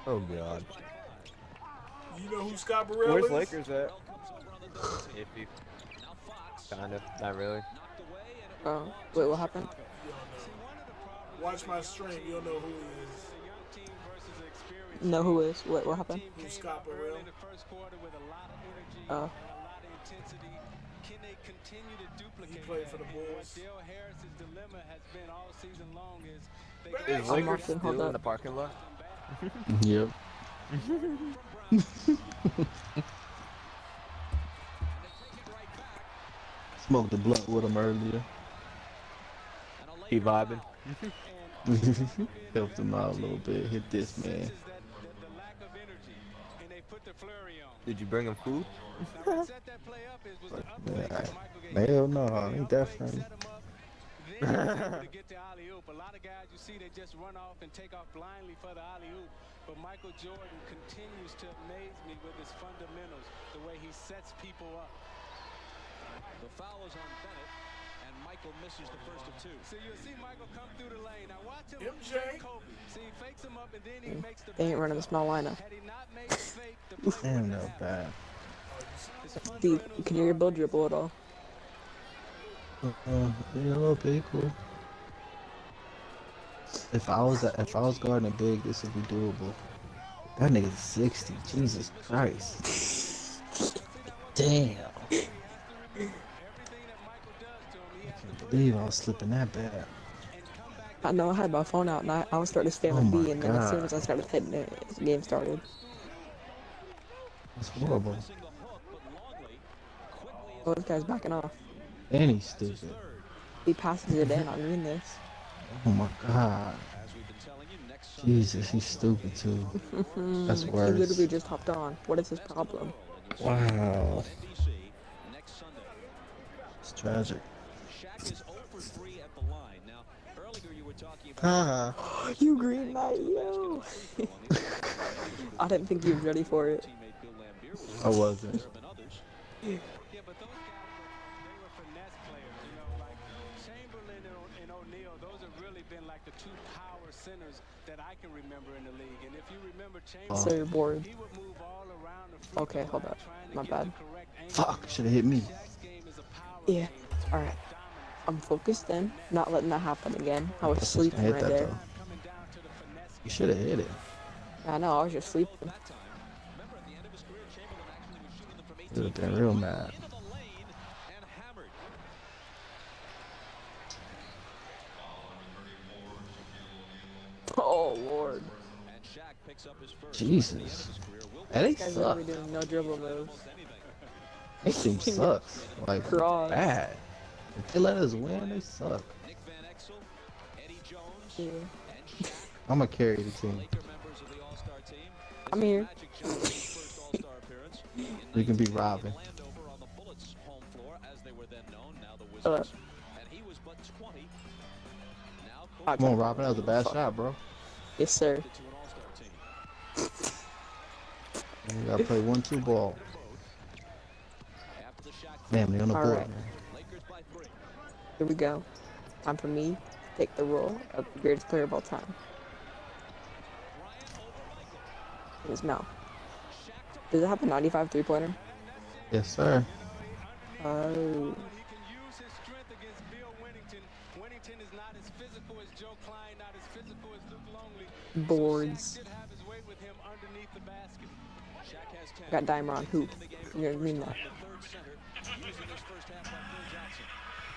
Oh God. You know who Scott Burrell Where's is? Lakers at? Iffy. Kinda. Not really. Oh, wait, what happened? Watch my stream. You'll know who he is. No, who is? What happened? Who's Scott Burrell? Oh. He played for the Bulls. Is I'm Lakers watching, hold still in up. the parking lot? Yep. Smoked the blunt with him earlier. He vibing. Helped him out a little bit. Hit this man. Did you bring him food? Hell no, ain't that funny. To get the alley-oop. A lot of guys you see, they just run off and take off blindly for the alley-oop. But Michael Jordan continues to amaze me with his fundamentals, the way he sets people up. The foul is on Bennett, and Michael misses the first of two. So you'll see Michael come through the lane. Now watch him MJ. Kobe. See, he fakes him up and then he makes the They ain't running the small lineup. Had he not made the fake, the play Damn, wouldn't no have bad. Steve, can you build dribble at all? Yeah, a little bit cool. If I was guarding a big, this would be doable. That nigga's 60. Jesus Christ. Damn. I can't believe I was slipping that bad. I know I had my phone out and I was starting to stay Oh on my B, and then as soon God. as I started hitting it, the game started. That's horrible. Oh, this guy's backing off. And he's stupid. He passes it in on green this. Oh my God. Jesus, he's stupid too. That's He worse. literally just hopped on. What is his problem? Wow. It's tragic. Shaq is 0 for 3 at the line. Now, earlier you were talking about You green light, yo! I didn't think you was ready for it. I wasn't. Yeah, but those guys, they were finesse players, you know, like Chamberlain and O'Neal, those have really been like the two power centers that I can remember in the league. And if you remember Chamberlain, So you're bored. he would move all around the free Okay, throw hold up. line, trying to My get bad. the correct angle. Fuck, should have hit me. Shaq's game is a power Yeah, game. It's alright. I'm focused in, not letting that happen again. I was I sleeping hit right that there. though. You should have hit it. I know, I was just sleeping. You would have been real mad. Oh, Lord. Jesus. And they This guy's suck. literally doing no dribble moves. This team sucks. Like, Cross. bad. If they let us win, they suck. Yeah. I'm gonna carry the team. I'm here. You can be Robin. Hello. And he was but 20 Come on, Robin. That was a bad shot, bro. Yes, sir. You gotta play 1-2 ball. Damn, they on the All board, right. man. Here we go. Time for me to take the role of the greatest player of all time. His mouth. Does it have a 95 three-pointer? Yes, sir. Oh. Boards. I got Dimer on hoop. You're gonna mean that.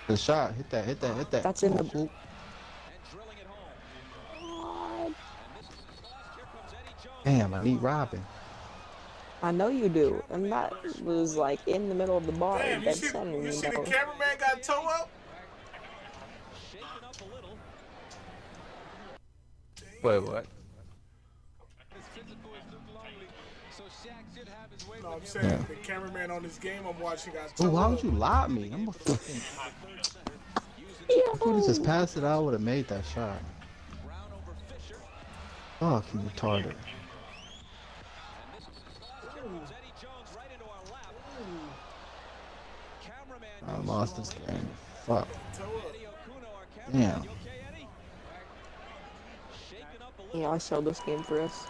Good shot. Hit that, hit that, hit that. That's in the hoop. Damn, I need Robin. I know you do, and that was like in the middle of the bar. Damn, you see the cameraman got toe up? Wait, what? No, I'm saying the cameraman on this game I'm watching got toe Oh, up. why would you lob me? I'm a fucking. I could have just passed it out. I would have made that shot. Fuck, you retarded. I lost this game. Fuck. Damn. Yeah, I sold this game for us.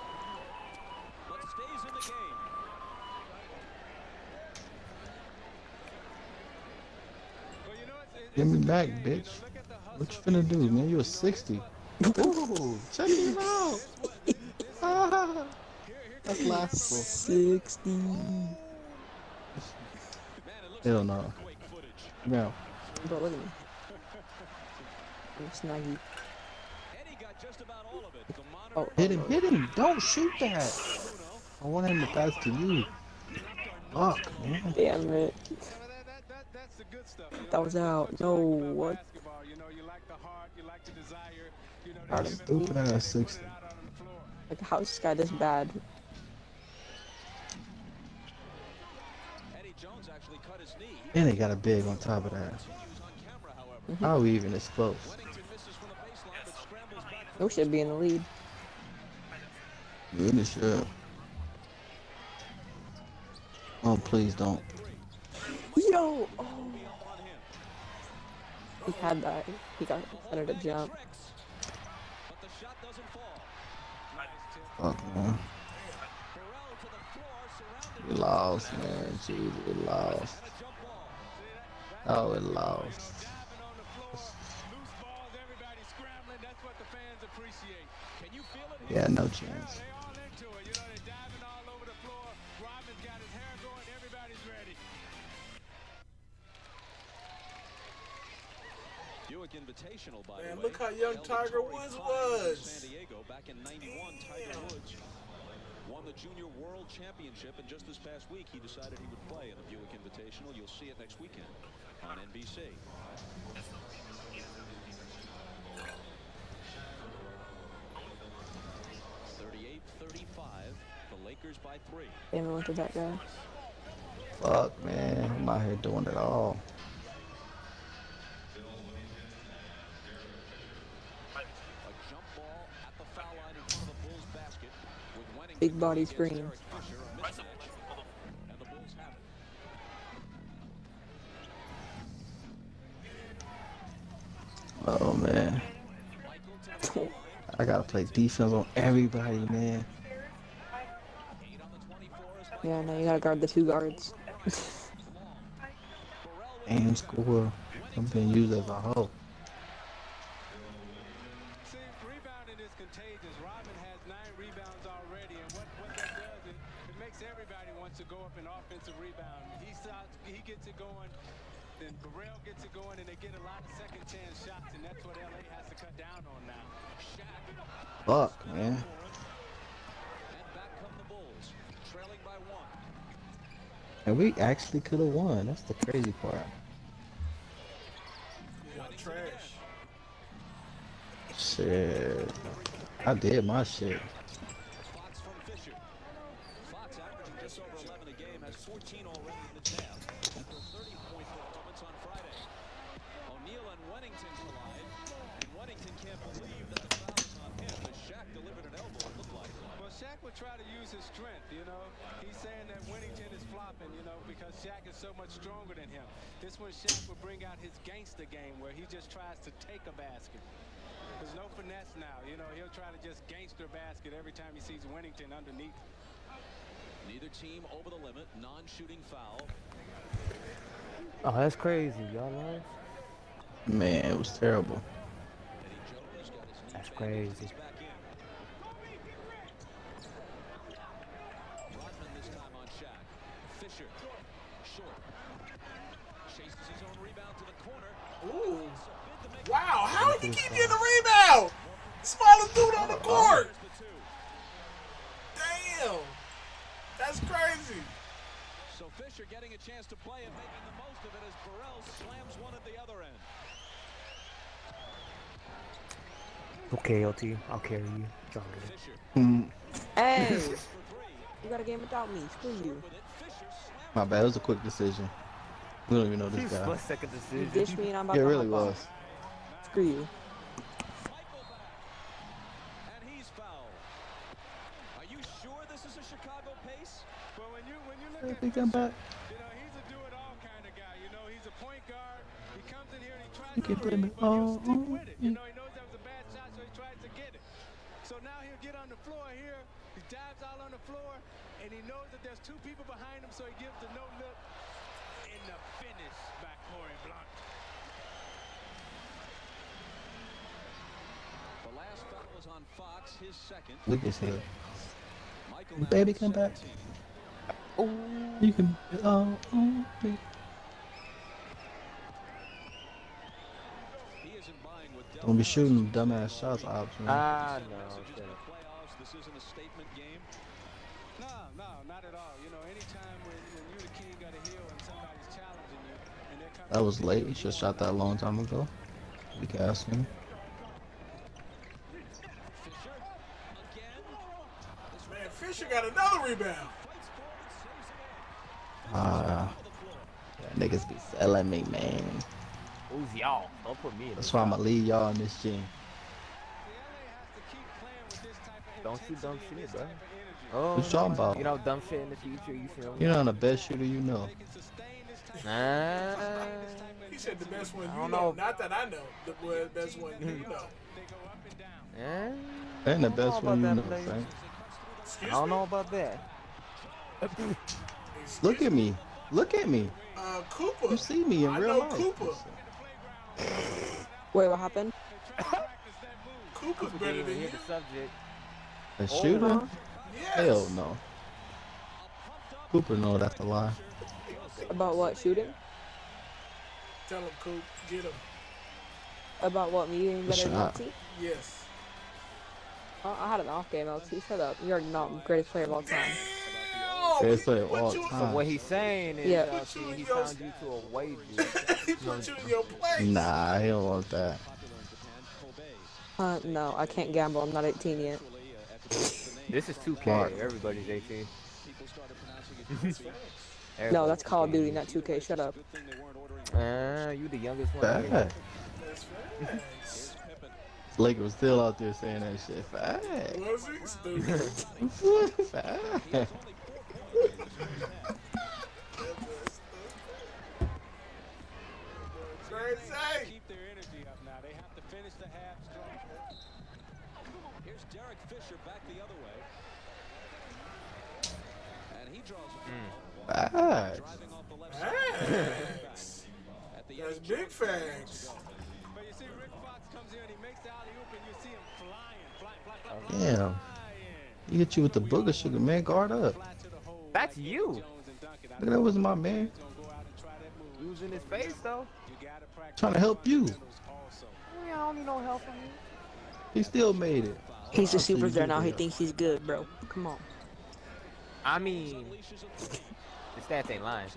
Give me back, bitch. What you finna do, man? You a 60. Ooh, check him out. Ah, that's laughable. 60. Hell no. No. Bro, look at me. I'm snaggy. Oh, hit him, hit him. Don't shoot that. I want him to pass to you. Fuck, man. Damn it. That was out. No, what? How stupid ass 60. Like, how's this guy this bad? And they got a big on top of that. How are we even this close? We should be in the lead. Really should. Oh, please don't. Yo! Oh. He had that. He got started to jump. Fuck, man. We lost, man. Jeez, we lost. Oh, we lost. Yeah, no chance. Invitational, by Man, the way. look how young Tiger Woods was. San Diego back in '91. Tiger Woods won the Junior World Championship, and just this past week he decided he would play in the Buick Invitational. You'll see it next weekend on NBC. The Lakers by 3. Damn, look at that guy. Fuck, man. I'm out here doing it all. Big body screen. Oh, man. I gotta play defense on everybody, man. Yeah, no, you gotta guard the two guards. And score. I'm being used as a hoe. Fuck, man. And we actually could have won. That's the crazy part. Yeah, trash. Shit. I did my shit. Fox averaging just over 11 a game, has 14 already in the tab after a 30-point performance on Friday. O'Neal and Wennington collide, and Wennington can't believe that the foul is on him, but Shaq delivered an elbow, it looked like. Well, Shaq would try to use his strength, you know. He's saying that Wennington is flopping, you know, because Shaq is so much stronger than him. This one, Shaq will bring out his gangster game where he just tries to take a basket. There's no finesse now, you know. He'll try to just gangster basket every time he sees Wennington underneath. Neither team over the limit, non-shooting foul. Oh, that's crazy, y'all live? Man, it was terrible. That's crazy. Rodman this time on Shaq. Fisher, short. Chases his own rebound to the corner. Ooh. Wow, how did he keep getting the rebound? Smallest dude on the court. Damn. That's crazy. So Fisher getting a chance to play and making the most of it as Burrell slams one at the other end. Okay, LT, I'll carry you. It's all Mm, Hey, you got a game without me. Screw you. my bad. It was a quick decision. We don't even know this guy. Split-second You decision. ditched me and I'm about It to really hop off. was. Screw you. And he's fouled. Are you sure this is a Chicago pace? Well, when you look I at think I'm back. you know, he's a do-it-all kind of guy. You know, he's a point guard. He comes in here and he tries You can to put lead, me but he'll all stick on with it. You me. know, he knows that was a bad shot, so he tries to get it. So now he'll get on the floor here. He dives out on the floor, and he knows that there's two people behind him, so he gives the no-look. In the finish by Corey Blunt. The last foul was on Fox, his second. Look at him. Michael now Baby, with come back. 17. Oh, you can. Oh, He isn't buying with don't be shooting dumbass shots, Ops, man. Ah, no. Messages in the playoffs. This isn't a statement game. No, not at all. You know, anytime when you're the king of the hill and somebody's challenging you, and they're coming. That was late. You should have shot that a long time ago. You can ask him. Fisher again. Man, Fisher got another rebound. Niggas be selling me, man. Who's y'all? Don't put me in That's this why I'm foul. gonna lead y'all in this gym. Don't shoot dumb shit, bro. Oh, What you talking about? you know, dumb shit in the future, you feel me? You're not the best shooter you know. Nah. He said the best one I you don't know. know. Not that I know. The best one you know. Eh? Ain't the I don't best know one you about know, that, Blaze. Frank. I Excuse don't me? know about that. Look at me. Look at me. Cooper. You see me in I real know life. Cooper. Wait, what happened? Cooper's better Didn't than hear you. the subject. A shooter? Yes. Hell no. Cooper, no, that's a lie. About what, shooting? Tell him, Coop. Get him. About what, me being better than Shot. LT? Yes. Oh, I had an off game, LT. Shut up. You're not the greatest player of all time. Greatest player of Put all you- So time. what he's saying is, Yeah. Put you in he your- found you to a wager. He put you in your place. Nah, I don't want that. No, I can't gamble. I'm not 18 yet. This is 2K. Mark. Everybody's 18. No, that's Call of Duty, not 2K. Shut up. You the youngest one. Bad. here. That's facts. Lakers was still out there saying that shit. Fact. Was he? Stupid. Fact. Crazy. Keep their energy up now. They have to finish the half strong. Here's Derek Fisher back the other way. And he draws a Fact. driving off the left Facts. at the That's edge. big facts. But you see, Rick Fox comes in, he makes the alley-oop, and you see him flying. Damn. He hit you with the booger sugar, man. Guard up. That's you. Look, that wasn't my man. You was in his face, though. Trying to help you. I don't need no help from you. He still made it. He's a I'll see you superstar now. He there. thinks he's good, bro. Come on. I mean, the stats ain't lying.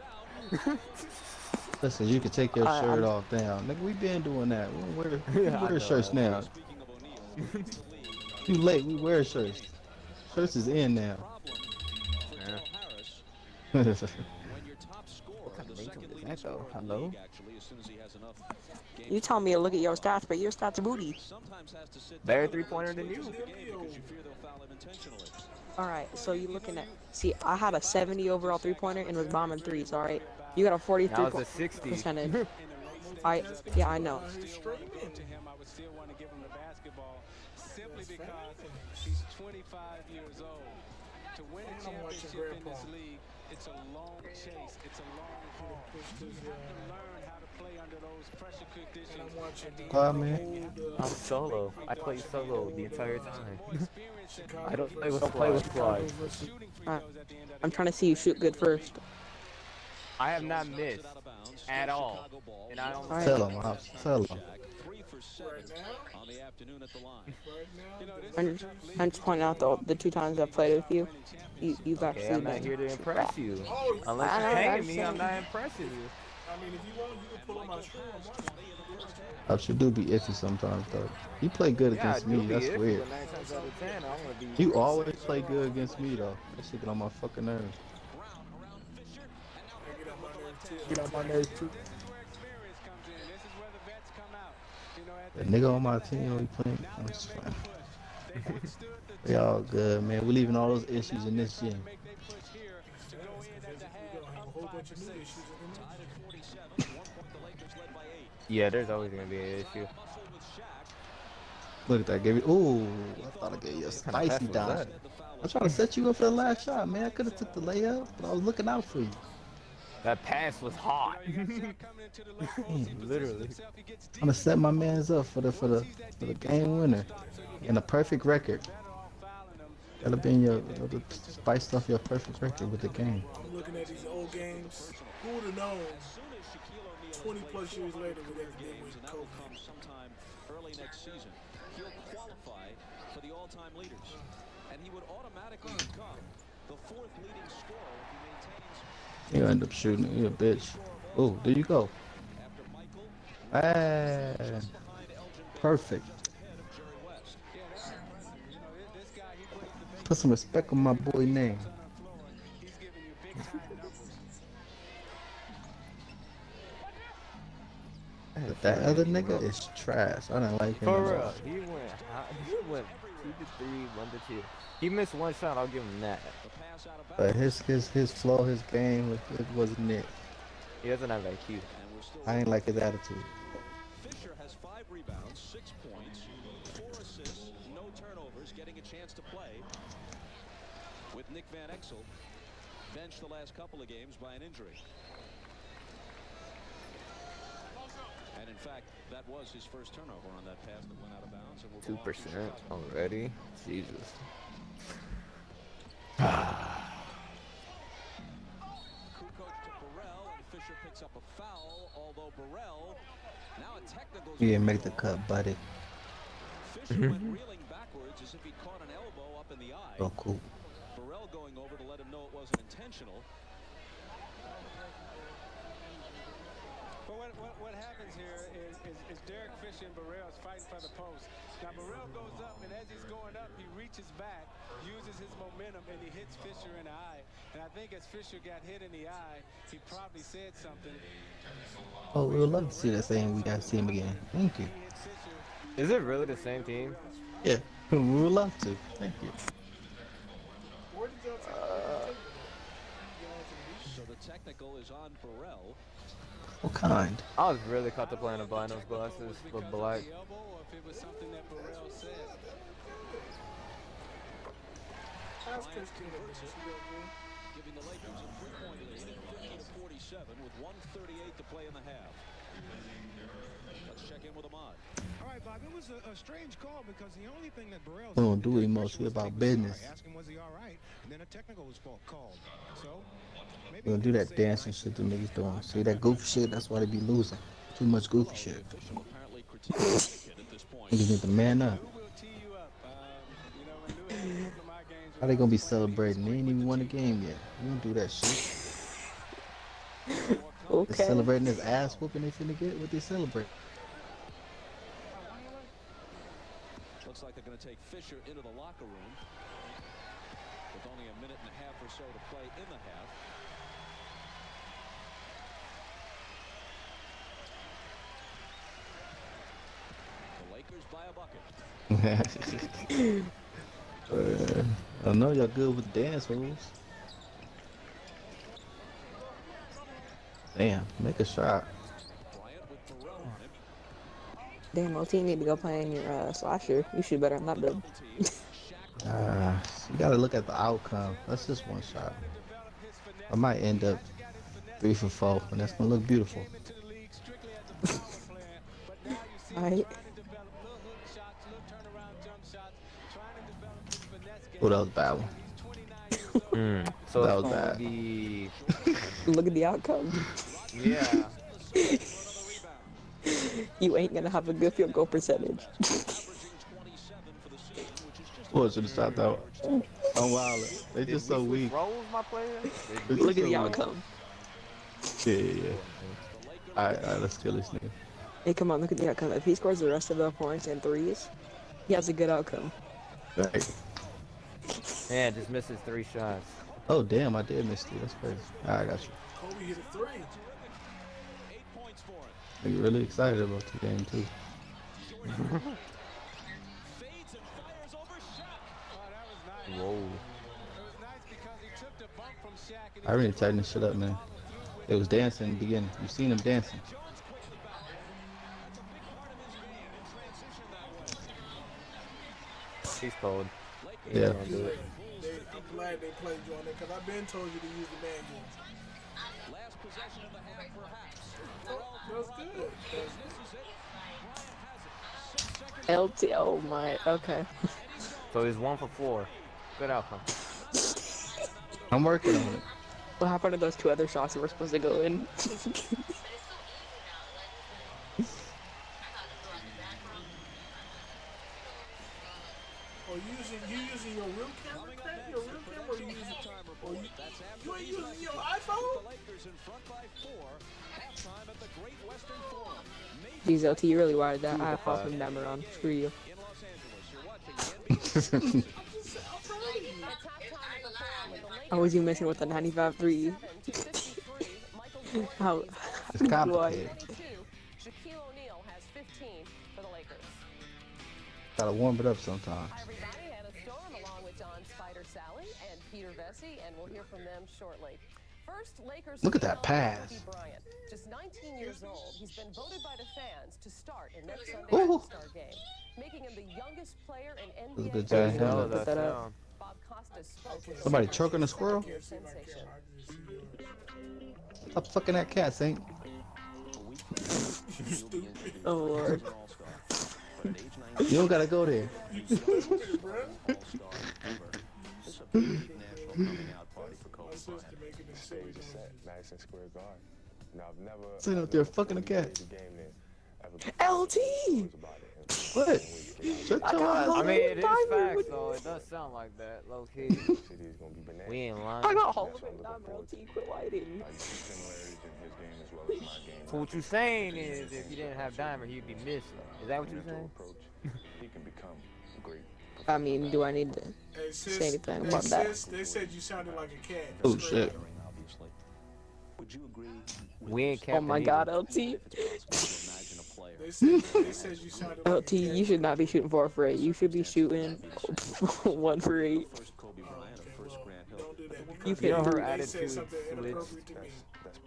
Listen, you can take your I'm- shirt off down. Nigga, we been doing that. We don't I wear know. shirts now. Too late. We wear shirts. Shirts is in now. Yeah. When your top scorer, What kind the of ringtone second is leading that, scorer though? in the Hello? league, actually, You tell me to look at your stats, but your stats are booty. Better three-pointer than you. All right, so you looking at? See, I had a 70 overall three-pointer and was bombing threes. All right, you got a 43 Now it's a 60. percentage. Yeah, I know. To him, I would still want to give him the basketball simply because he's 25 years old. To win a championship in this league, it's a long chase. It's a long haul. You have to learn how to play under those pressure conditions. Man. I'm solo. I play solo the entire time. I don't play with squad. I'm trying to see you shoot good first. I have not missed at all. And I don't Tell him, tell him. I'm just pointing out the 2 times I've played with you, you've actually I'm not here to impress you. Unless you're paying me, I'm not impressing you. I mean, if you want, you can pull up my stream. You do be iffy sometimes, though. You play good against me. That's weird. You always play good against me, though. That shit get on my fucking nerves. Get on my nerves, too. The nigga on my team, we playing. I'm just fine. We all good, man. We leaving all those issues in this gym. Yeah, there's always gonna be an issue. Look at that, gave you. Ooh, I thought I gave you a spicy dime. I'm trying to set you up for the last shot, man. I could have took the layup, but I was looking out for you. That pass was hot. Literally. I'm gonna set my mans up for the game winner and a perfect record. That'll be in your spiced up your perfect record with the game. I'm looking at these old games. Who would have known? 20 plus years later, we have to deal with COVID. Sometime early next season, he'll qualify for the all-time leaders, and he would automatically become the 4th leading scorer if he maintains. You end up shooting. You a bitch. Oh, there you go. Ah, perfect. Put some respect on my boy name. But that other nigga is trash. I don't like him. For real, he went 2 to 3, 1 to 2. He missed one shot. I'll give him that. But his flow, his game, it wasn't it. He doesn't have IQ. I ain't like his attitude. Fisher has 5 rebounds, 6 points, 4 assists, no turnovers, getting a chance to play. With Nick Van Exel benched the last couple of games by an injury. And in fact, that was his first turnover on that pass that went out of bounds. 2% already? Jesus. Fisher picks up a foul, although Burrell now a technical. He didn't make the cut, buddy. Fisher went reeling backwards as if he caught an elbow up in the eye. Oh, cool. Burrell going over to let him know it wasn't intentional. But what happens here is Derek Fisher and Burrell is fighting for the post. Now Burrell goes up, and as he's going up, he reaches back, uses his momentum, and he hits Fisher in the eye. And I think as Fisher got hit in the eye, he probably said something. Oh, we would love to see that same. We got to see him again. Thank you. Is it really the same team? Yeah, we would love to. Thank you. So the technical is on Burrell. What kind? I was really contemplating on buying those glasses for black. Giving the Lakers a 3-point lead, 50-47, with 1:38 to play in the half. Let's check in with Ahmad. All right, Bob, it was a strange call because the only thing that Burrell We don't do it mostly about business. Ask him was he all right, and then a technical was called. So We don't do that dancing shit the niggas doing. See that goofy shit? That's why they be losing. Too much goofy shit. Niggas need to man up. How they gonna be celebrating? They ain't even won a game yet. We don't do that shit. Okay. They're celebrating this ass whooping they finna get. What they celebrate? Looks like they're going to take Fisher into the locker room with only a minute and a half or so to play in the half. I know y'all good with dance moves. Damn, make a shot. Damn, OT need to go play in your slasher. You should better than that build. You gotta look at the outcome. That's just one shot. I might end up 3 for 4, and that's gonna look beautiful. Alright. Oh, that was a bad one. So that it's was gonna bad. be... Look at the outcome. Yeah. You ain't gonna have a good field goal percentage. Well, should have stopped out. I'm wild. They just so weak. Rolls, my player? Look at the outcome. Yeah. Alright, let's kill this nigga. Hey, come on, look at the outcome. If he scores the rest of the points and threes, he has a good outcome. Right. Yeah, just misses 3 shots. Oh, damn, I did miss 2. That's crazy. Alright, I got you. Kobe hit a 3. Nigga really excited about the game, too. Whoa. I really tightened this shit up, man. It was dancing in the beginning. You seen him dancing. He's cold. Yeah. I'm glad they played you on it, because I've been told you to use the manual. That's good. LT, oh my, okay. So he's 1 for 4. Good outcome. I'm working on it. What happened to those 2 other shots that were supposed to go in? Or you using your real camera, Craig? Your real camera, or you ain't using your iPhone? Jeez, LT, you really wired that iPhone from Dameron. Screw you. I was you messing with the 95-3. How It's complicated. Gotta warm it up sometimes. Look at that pass. Just 19 years old, he's been voted by the fans to start in next Sunday's All-Star game, making him the youngest player in NBA Good job. Hell, that's down. Bob Costa spoke. Somebody choking a squirrel? Stop fucking that cat, Saint. Oh Lord. You don't gotta go there. Madison Square Garden. Now, I've never Sitting up there fucking a cat. LT! What? Shut your ass. I mean, it is facts, though. It does sound like that, low key. We ain't lying. I got Hall of Fame diamond, LT, quit lighting. So what you saying is, if you didn't have diamond, you'd be missing. Is that what you're saying? He can become great. I mean, do I need to say anything about that? They said you sounded like a cat. Oh, shit. We ain't Oh capping my either. God, LT. They said you sounded like LT, you should not be shooting 4 for 8. You should be shooting 1 for 8. You You know her they attitude said something switch. inappropriate to me. That's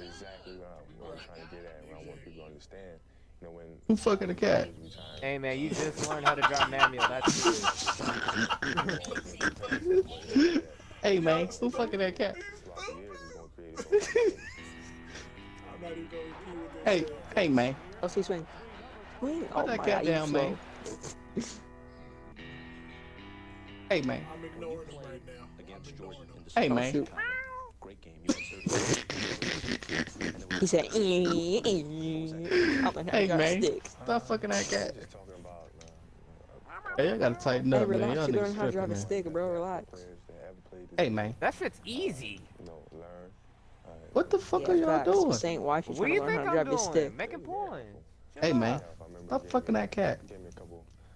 exactly what I'm trying to get at, and I want people to understand. You know, when Who fucking a cat? Hey man, you just learned how to drop manual. That's good. Hey, man. Who fucking that cat? I'm not even going to repeat what they said. Hey, man. LT swing. Swing. Put Oh that my cat God, you down, slow. man. Hey, man. I'm ignoring them right now. Hey, Oh, man. shoot. He said, I'm gonna Hey, have man. stick. Stop fucking that cat. Hey, y'all gotta tighten Hey, up, man. relax. Y'all You learn niggas how to drive tripping, a man. stick, bro. Relax. Hey, man. That shit's easy. What the fuck are Yeah, y'all facts. doing? Saint, why should What do you you learn think how to I'm drive your doing? stick? Make a point. Hey, man. Stop fucking that cat.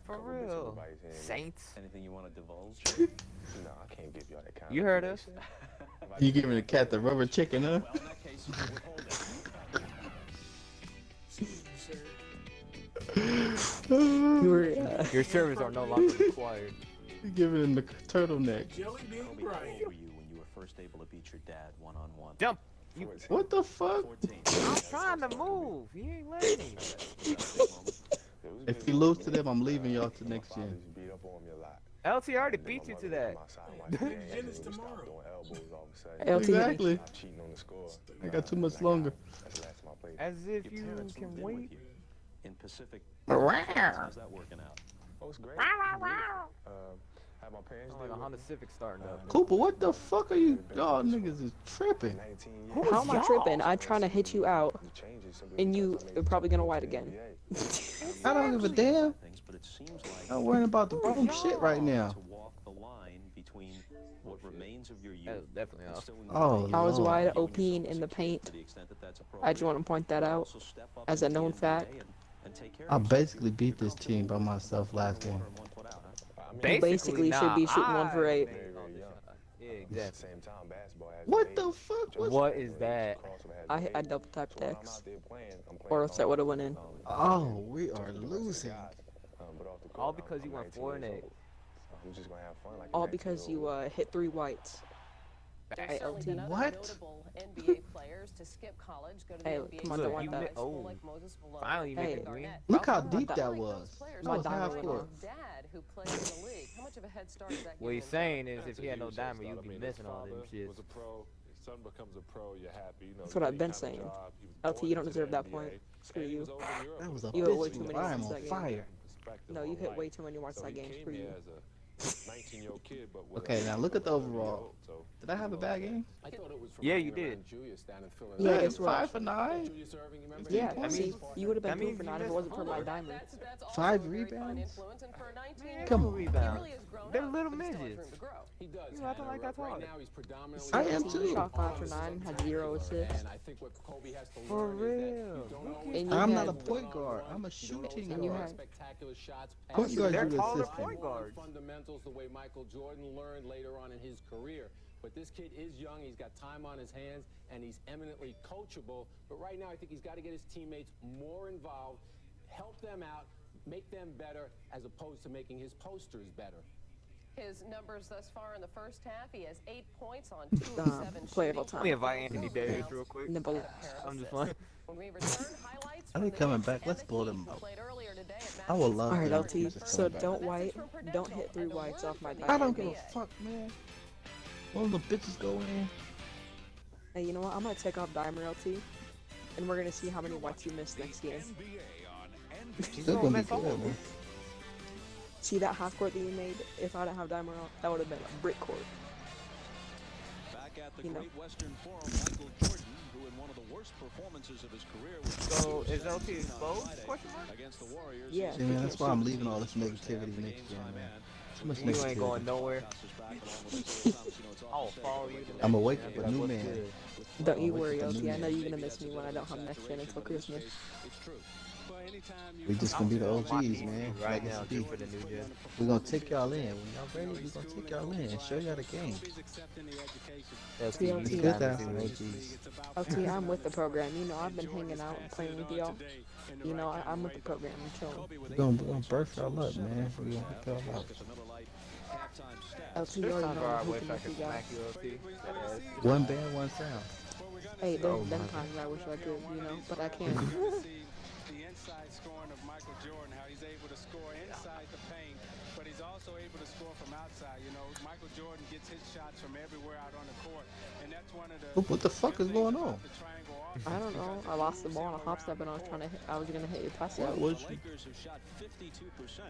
For real. Saints. Anything you want to divulge? No, I can't give y'all that kind You of heard us. You giving the cat the rubber chicken, huh? Well, in that case, you can withhold it. Excuse me, sir. You were. Your servers are no longer required. You giving him the turtleneck. Jelly bean Kobe, how old were you when you were first able to beat your dad one-on-one? Jump. What the fuck? 14. I'm trying to move. He ain't letting me. If he lose to them, I'm leaving y'all to next gen. Beat up on me a lot. LT already beat you to that. Gen is tomorrow. Exactly. Cheating on the score. I got too much longer. That's the last time I played. As if Your you parents can moved in wait. with you in Pacific. Wow. How's that working out? Oh, it's great. Have my parents Sound like a Honda Civic starting up. Cooper, what the fuck are you? Y'all niggas is tripping. How am I tripping? I'm trying to hit you out, and you are probably gonna white again. I don't give a damn. Things, but it seems like I'm worrying about the wrong shit right now. to walk the line between what remains of your youth. That was definitely and off. still Oh, I was Lord. wide OPing in the paint. to the extent that that's I just want to point that out also step up as a into the known NBA fact. and take care I of yourself. basically beat this team by myself last game. You basically should be shooting 1 for 8. Yeah, exactly. Same time, basketball has What the fuck? What is that? I double tapped X, or else that would have went in. Oh, we are losing. All because you went 4 and 8. I'm just gonna have fun. Like All because you hit 3 whites. There's Hey, certainly LT. been other What? notable NBA players to skip college, go to the Hey, NBA come on, don't school want that. school like Moses Malone Finally and making Garnett. green. Look how My deep di- that Like was. those players, That was My half diamond court. went his dad, who played in the league. How much of a head start is that What giving he's him? saying is if he had no diamond, you'd be missing all them shits. Was a pro. His son becomes a pro. You're happy. You know, That's what I've been saying. LT, you don't deserve that point. Screw you. That was a You hit way bitch too move. many I am ones on that fire. game. No, you hit way too many whites that game. Screw you. 19-year-old kid, but Okay, now look at the overall. Did I have a bad game? I thought it was from Yeah, you did. Julius down in Yeah, Philadelphia. guess what? 5 for 9. Julius Irving, remember? Yeah, I see, mean, you would have been that 2 means for you 9 if it missed wasn't for my That's- diamond. that's also 5 a very fine rebounds? influence, and for a 19-year-old, Come on. he Rebounds. really has grown They're up, little but he still has midgets. room to grow. He does. You acting like that's right hard. now he's predominantly I am too. Shot 5 for 9, had 0 assists. And I think what Kobe has to For learn is that real. you don't always And you I'm had, not a point guard. I'm a shooting and you guard. had, spectacular shots. Point guards They're do the taller assisting. point guards. Fundamentals the way Michael Jordan learned later on in his career. But this kid is young. He's got time on his hands, and he's eminently coachable. But right now, I think he's got to get his teammates more involved, help them out, make them better, as opposed to making his posters better. His numbers thus far in the first half, he has 8 points on 2 of 7 player of all shooting. time. Let me invite Anthony Davis real quick. Nibble. I'm just playing. When we return, highlights Are from they the coming Knicks back? and Let's the blow Heat, them who out. played earlier today at I would Madison love Alright, them LT, Jesus so come back. don't white, don't hit 3 whites off my I diamond. don't give a fuck, man. One of the bitches go in. Hey, you know what? I'm gonna take off diamond LT, and we're gonna see how many whites you miss next game. Still gonna be good, man. See that half court that you made? If I didn't have diamond on, that would have been a brick court. Back at the You know. Great Western Forum, Michael Jordan, who in one of the worst performances of his career was So is LT exposed? Question mark? against the Warriors. Yeah. See, man, that's why I'm leaving all this negativity next year, man. Too much You ain't negativity. going nowhere. I'll follow you. I'm awake with a new man. Don't you worry, LT. I know you're gonna miss me when I don't have next gen until Christmas. It's true. We just gonna be the OGs, man. Right Like now, it's just beef. for the new gen. We're gonna take y'all in. When y'all ready, we're gonna take y'all in and show y'all the game. LT, TLT. you It's need good to to have see some me. OGs. LT, I'm with the program. You know, I've been hanging out and playing with y'all. You know, I'm with the program. I'm chilling. We're gonna birth y'all up, man. We're gonna hook y'all up. LT, you There's already times know where I I'm wish hooking I with could you guys. smack you, LT. That ass. One band, one sound. Hey, Oh there's been my times where I wish I could, you know, but I can't. The inside scoring of Michael Jordan, how he's able to score inside the paint, but he's also able to score from outside. You know, Michael Jordan gets his shots from everywhere out on the court, and that's one of the. What the fuck is going on? I don't know. I lost the ball on a hop step and I was trying to hit, I was gonna hit your pass out. What was you? Lakers have shot 52%.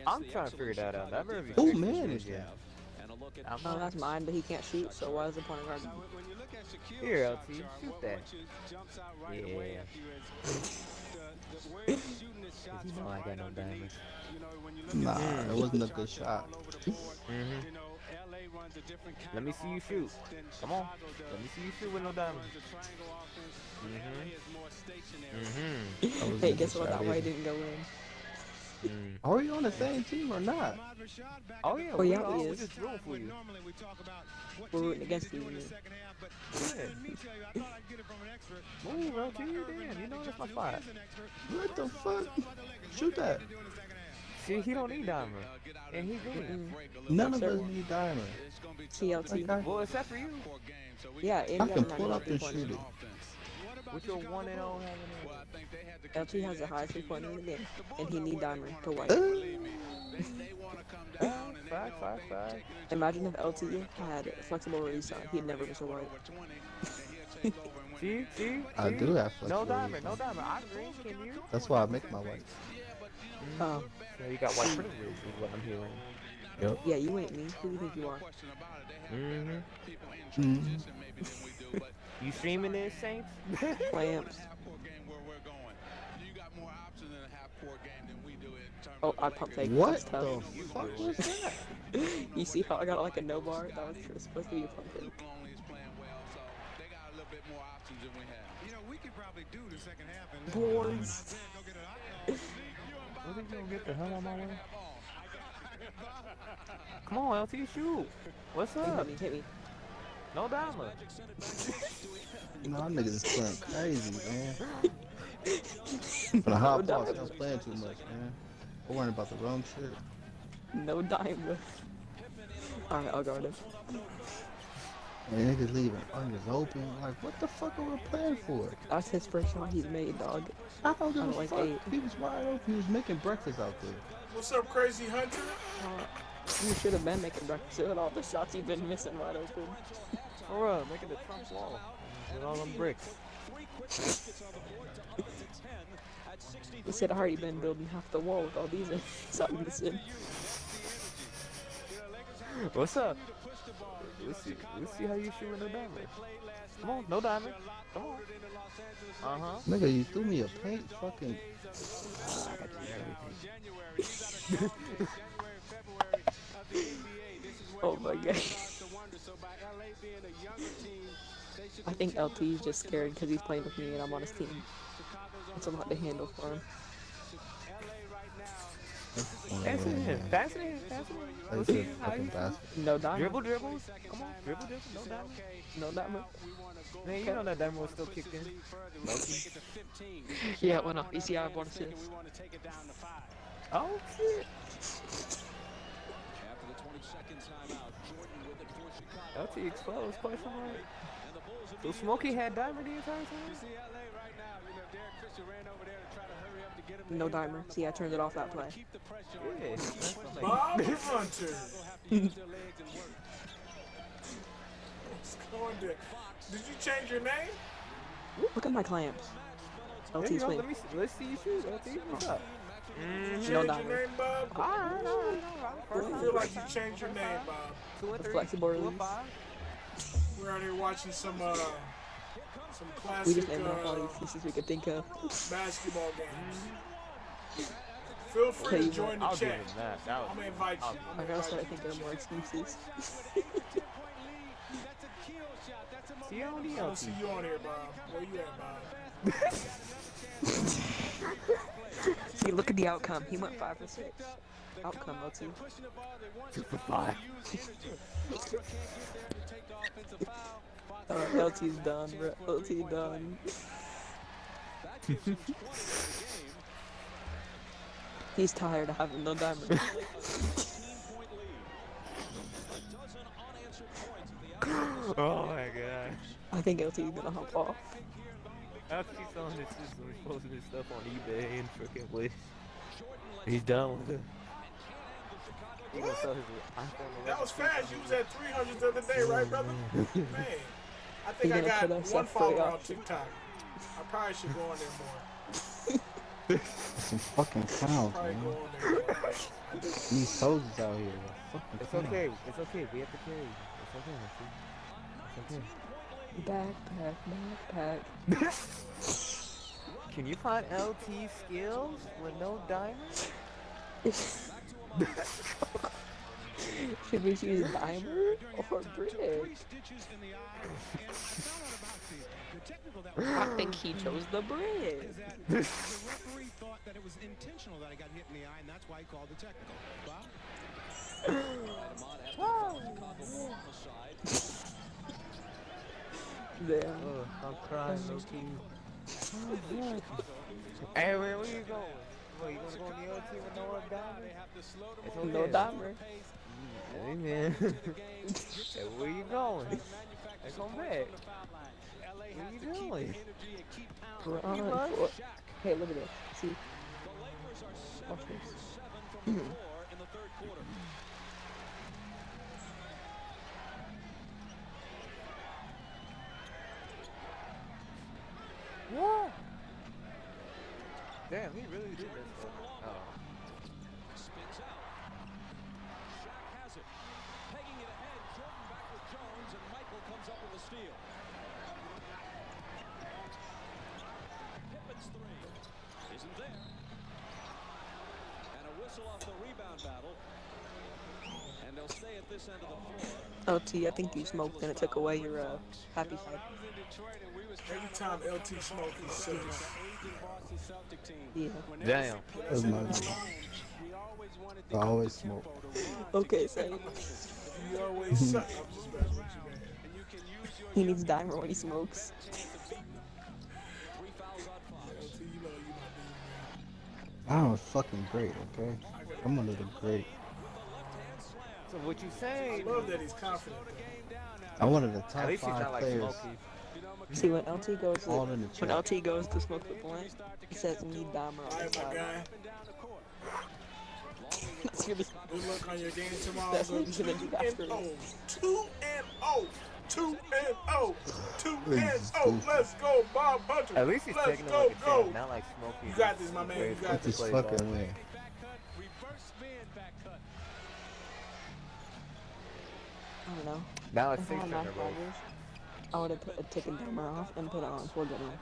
I'm trying to figure that out. That better be Who fixed man this is year. that? And a look at Oh, that's mine, but he can't shoot, so why is the point of guarding? Here, LT, shoot that. Yeah. You know I got no diamonds. Nah, it wasn't a good shot. Let me see you shoot. Come on. Let me see you shoot with no diamonds. Hey, guess what? That white didn't go in. Are we on the same team or not? Oh yeah, Oh, yeah, we he is. just rooting for you. We're rooting against you. Move, LT, damn, you know that's my fight. What the fuck? Shoot that. See, he don't need Dimer. And he good. None of us need Dimer. TLT. Well, except for you. Yeah, and I you can got pull up and 99 shoot it. With your 1-0 having LT has the highest 3-point in the game, and he need Dimer to win. Fact. Imagine if LT had flexible release time, he'd never miss a white. See? I do have No flexibility. Dimer. I agree. Can you? That's why I make my white. Oh. Yeah, you got white privilege is what I'm hearing. Yep. Yeah, you ain't me. Who do you think you are? You streaming this, Saints? Clamps. Oh, I pump fake. What That's tough. the fuck was that? You see how I got like a no bar? That was supposed to be a pump fake. You know, we could probably do the second half and Boys. What are you gonna get the hell out of my way? Come on, LT, shoot. What's up? Hit me. No Dimer. No, niggas is playing crazy, man. For the hot boss, I was playing too much, man. I'm worrying about the wrong shit. No Dimer. Alright, I'll guard him. And niggas leaving unders open. Like, what the fuck are we playing for? That's his first shot he's made, dog. I don't give a like fuck. 8. He was wide open. He was making breakfast out there. What's up, Crazy Hunter? You should have been making breakfast with all the shots you've been missing wide open. For real, making the Trump wall with all them bricks. You said I already been building half the wall with all these shots missing. What's up? Let's see how you shoot with no Dimer. Come on, no Dimer. Come on. Nigga, you threw me a paint fucking. Oh my god. I think LT is just scared because he's playing with me and I'm on his team. It's a lot to handle for him. Pass it in. That's a fucking basket. No Dimer. Dribbles. Come on, dribble. No Dimer. No Dimer. Man, you know that Dimer was still kicked in. Yeah, it went off. You see, I have 1 assist. Oh shit. LT exposed, question mark. So Smokey had Dimer the entire time? No Dimer. See, I turned it off that play. Yeah. Bob Hunter. What's going there? Did you change your name? Look at my clamps. LT's There you go, win. let's see you shoot, LT. What's up? Change No your Dimer. name, Bob? I feel like you changed your name, Bob. With flexible release. We're out here watching some We classic just named off all these pieces we could think of. basketball games. Feel free Okay, to you join the I'll give chat. him that. That was I'm gonna invite you. I gotta start thinking of more excuses. See, I don't need I don't LT. see you on here, Bob. Where you at, Bob? See, look at the outcome. He went 5 for 6. Outcome, LT. 2 for 5. LT's done, bro. LT done. He's tired of having no Dimer. Oh my god. I think LT's gonna hop off. After he's on his system, he's posting his stuff on eBay and freaking Wish. He's done with it. He gonna sell his iPhone. That was fast. You was at 300 the other day, right, brother? Man, I think He I gonna got put us 1 up for follower y'all. on TikTok. I probably should go on there more. Some fucking clowns, Probably man. go on there more. These soldiers out here. Fucking It's clowns. okay. It's okay. We have to carry. It's okay. It's okay. Backpack. Can you find LT skills with no diamonds? Should we choose Dimer or Brick? I think he chose the Brick. The referee thought that it was intentional that I got hit in the eye, and that's why he called the technical. Damn. I'm crying, low key. Hey, where you going? Oh, you gonna go on the other team with no dimer? It's okay. No dimer. Hey man. Hey, where you going? Hey, come back. What are you doing? Run for it. Hey, look at this. See? Watch this. What? Damn, he really did that stuff. Oh. Spins out. Shaq has it. Pegging it ahead. Jordan back with Jones, and Michael comes up with the steal. Pippen's three isn't there. And a whistle off the rebound battle. And they'll stay at this end of the floor. LT, I think you smoked and it took away your happy side. Every time LT smokes, he sucks. Yeah. Damn. That's my bad. I always smoke. Okay, same. You always suck. I'm just messing with you, man. He needs dimer when he smokes. LT, you know you my dude, man. I'm fucking great, okay? I'm one of the great. So what you say? I love that he's confident. I'm one of the At top least he's 5 not like players. Smokey. See, when LT goes to, All in the when chat. LT goes to smoke the blunt, he says need dimer on All the right, my side. guy. That's gonna be, Good luck on your game tomorrow. that's what he's gonna do after 2-0. this. 2-0. 2-0. 2-0. This is Let's go, Bob Hunter. At least he's Let's taking it go, like a go. champ, not like Smokey. You got this, my man. You got Get this. this fucking way. I don't know. Now it's If I 6 had in Mac a row. Brothers, I would have taken dimer off and put it on for good one.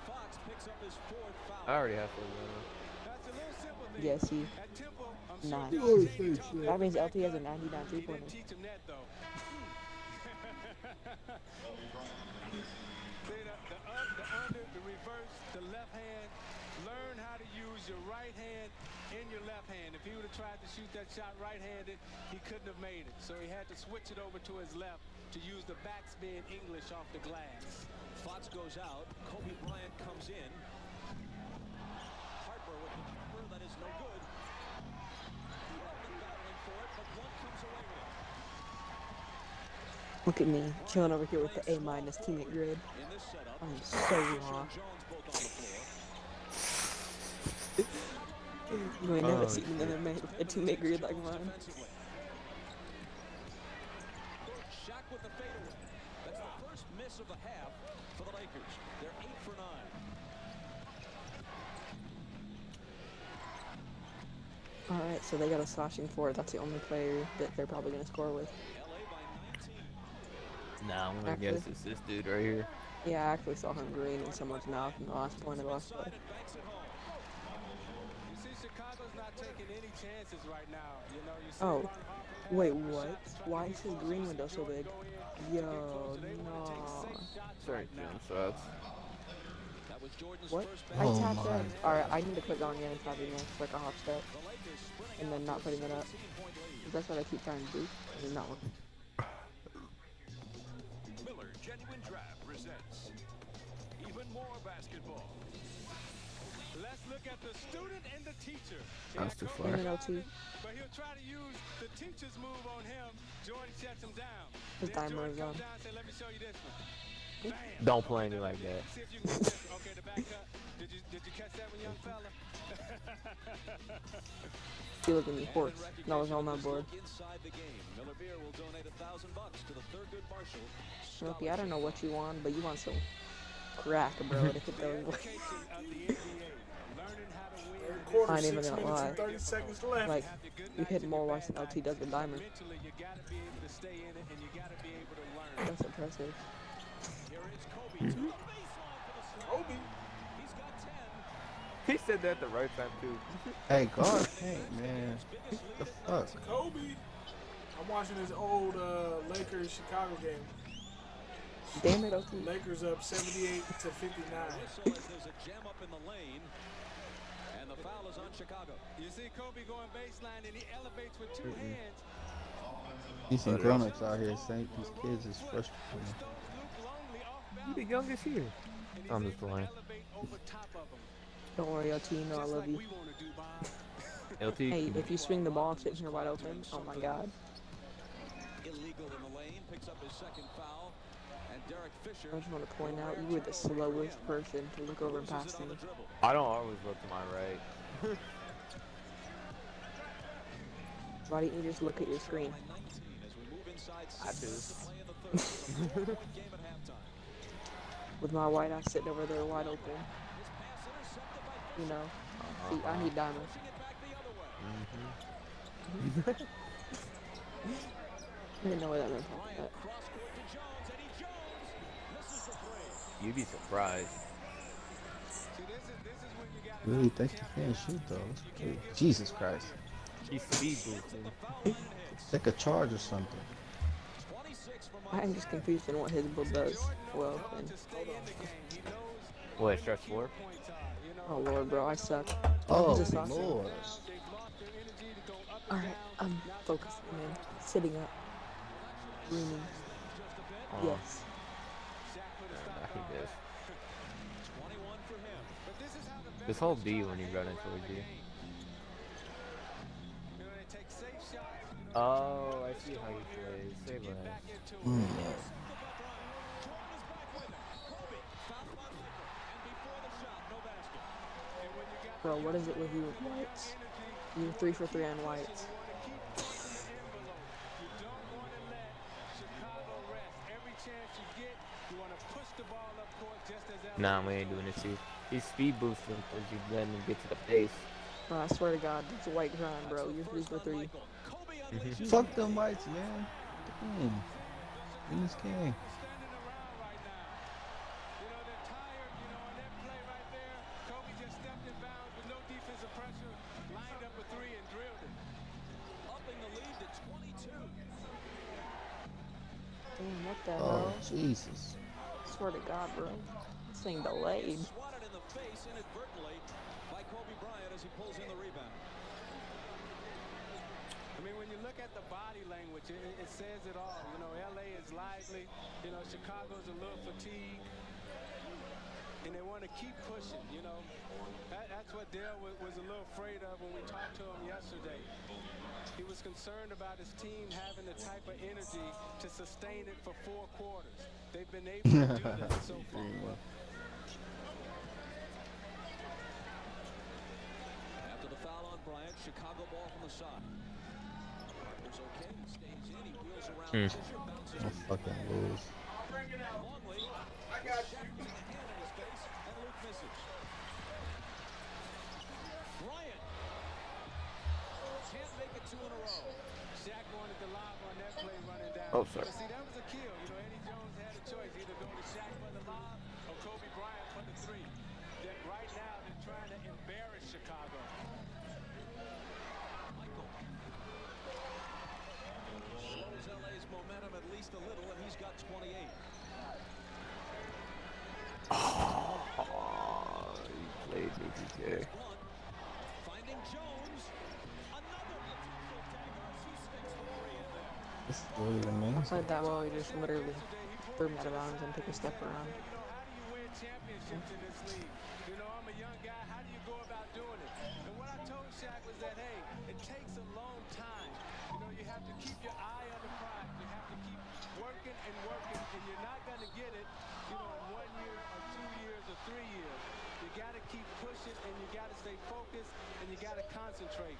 I already have 4 runner. Yeah, see? 9. That means LT has a 99 3-pointer. The reverse, the left hand. Learn how to use your right hand in your left hand. If he would have tried to shoot that shot right-handed, he couldn't have made it. So he had to switch it over to his left to use the backspin English off the glass. Fox goes out. Kobe Bryant comes in. Harper with the jumper. That is no good. He had been battling for it, but one comes away with it. Look at me, chilling over here with the A- teammate grid. In this setup, I'm so raw. Jones both on the floor. You ain't never seen another man with a teammate grid like mine. Defensively. Shaq with the fadeaway. That's the first miss of the half for the Lakers. They're 8 for 9. Alright, so they got a slashing forward. That's the only player that they're probably going to score with. LA by 19. Nah, I'm gonna guess it's this dude right here. Yeah, I actually saw him green in someone's mouth in the last point of last play. Banks at home. You see, Chicago's not taking any chances right now. You know, you see Oh, Ron Harper wait, what? Why is his green window so big? Yo, no. Sorry, jump shots. That was Jordan's What? first I Oh tapped my. in. Alright, I need to quit going in and tapping in like a hop step The Lakers sprinting and then not putting it up. 17-point lead. That's what I keep trying to do. It's not working. Miller Genuine Draft presents even more basketball. Let's look at the student and the teacher. That's too And far. then LT, But he'll try to use the teacher's move on him. Jordan shuts him down. his Then timer Jordan is on. comes down and says, let me show you this one. Bam. Don't play me like that. See if you can get this one. Okay, the back cut. Did you catch that one, young fella? See, look at me, horse. That was on my board. Inside the game, Miller Beer will donate $1,000 to the Thurgood Marshall. Smokey, I don't know what you want, but you want some crack, bro, to hit those. Third quarter, I ain't even 6 gonna minutes lie. and 30 seconds left. Like, you hit more watts than LT does with diamond. Mentally, you got to be able to stay in it, and you got to be able to learn. That's impressive. Here is Kobe to the baseline for the slam. Kobe. He's got 10. He said that at the right time too. Hey, guard paint, man. What the fuck? Kobe. I'm watching this old Lakers Chicago game. Damn it, LT. Lakers up 78 to 59. Whistle as there's a jam up in the lane. And the foul is on Chicago. You see Kobe going baseline, and he elevates with two hands. You see grown-ups out here saying these kids is frustrated. You the youngest here. I'm just playing. Elevate over top of him. Don't worry, LT, you know I love you. We want to do, Bob. LT. Hey, if you swing the ball sitting here wide open, oh my god. Illegal in the lane, picks up his second foul. And Derek Fisher. I just want to point out, you were the slowest person to look over and pass me. I don't always look to my right. Why didn't you just look at your screen? I do. With my white ass sitting over there wide open. You know. See, I need diamonds. I didn't know what that meant. You'd be surprised. Really think you can't shoot though? Hey, Jesus Christ. He's speed boosting. Take a charge or something. I'm just confused on what his build does. Well, then. What, stretch 4? Oh lord, bro, I suck. Oh This is awesome. Lord. Alright, I'm focusing in. Sitting up. Leaning. Yes. I hate this. This whole B when you run into a D. Oh, I see how you play. Save lane. Bro, what is it with you with whites? You're 3 for 3 on whites. Nah, we ain't doing this here. He's speed boosting because you letting him get to the pace. Bro, I swear to God, that's a white grind, bro. You're 3 for 3. Fuck them whites, man. Damn. In this game. Damn, what the Oh, hell? Jesus. I swear to God, bro. This thing delayed. Swatted in the face inadvertently by Kobe Bryant as he pulls in the rebound. I mean, when you look at the body language, it says it all. You know, LA is lively. You know, Chicago's a little fatigued. And they want to keep pushing, you know. That's what Dale was a little afraid of when we talked to him yesterday. He was concerned about his team having the type of energy to sustain it for 4 quarters. They've been able to do that so far. After the foul on Bryant, Chicago ball from the side. Parker's okay. He stays in. He wheels around. Fisher bounces. I'll fucking lose. Longley. I got you. With his hand in his face, and Luke misses. Bryant can't make it 2 in a row. Shaq wanted the lob on that play running down. Oh, sorry. But see, that was a kill. You know, Eddie Jones had a choice. Either go to Shaq for the lob or Kobe Bryant for the 3. That right now they're trying to embarrass Chicago. Michael slows LA's momentum at least a little, and he's got 28. Oh, he played me, DJ. Finding Jones. Another potential dagger as he sticks the 3 in there. This is really I amazing. played that well, he just literally threw me out of bounds and took a step around. You know, how do you win championships in this league? You know, I'm a young guy. How do you go about doing it? And what I told Shaq was that, hey, it takes a long time. You know, you have to keep your eye on the prize. You have to keep working and working, and you're not going to get it, you know, in 1 year or 2 years or 3 years. You got to keep pushing, and you got to stay focused, and you got to concentrate.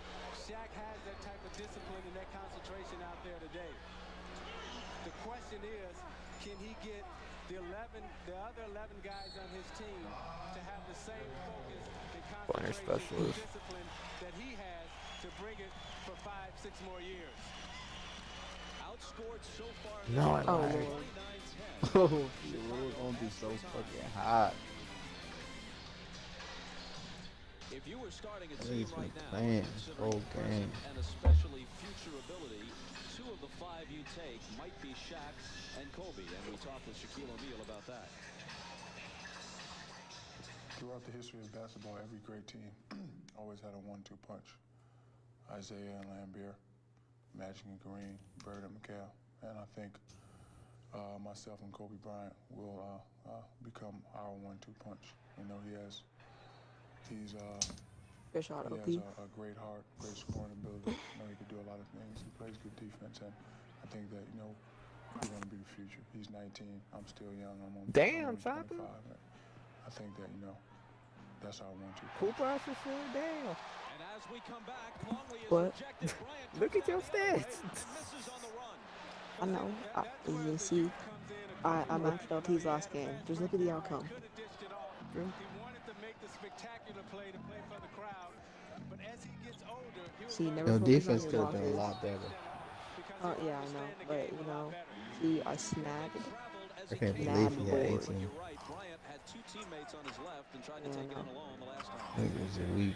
Shaq has that type of discipline and that concentration out there today. The question is, can he get the other 11 guys on his team to have the same focus and concentration and discipline that he has to bring it for 5-6 more years? Outscored so far. No, I Oh, lied. Lord. Oh, the rule's gonna be so fucking hot. If you were starting a He's team been right now, playing considering whole present game. and especially future ability, 2 of the 5 you take might be Shaq and Kobe, and we talked with Shaquille O'Neal about that. Throughout the history of basketball, every great team always had a 1-2 punch. Isaiah and Lambert, Magic and Kareem, Bird and McHale. And I think myself and Kobe Bryant will become our 1-2 punch. You know, he's Good shot, He OP. has a great heart, great scoring ability. He can do a lot of things. He plays good defense, and I think that he's going to be the future. He's 19. I'm still young. I'm only Damn, 25. Chopper. I think that that's our 1-2. Cooper has to slow it down. And as we come back, Longley is What? ejected. Bryant Look at your stats. misses on the run. I know. As you can see, I matched LT's last game. Just look at the outcome. He wanted to make the spectacular play to play for the crowd, but as he gets older, See, never Your focus on defense your could have been a losses. lot better. Oh, yeah, I know. But, see, I snagged. I can't believe Mad he had bored. 18. You're right. Bryant had two teammates on his left and tried to Yeah, take it I in know. alone the last I time. think it was a week.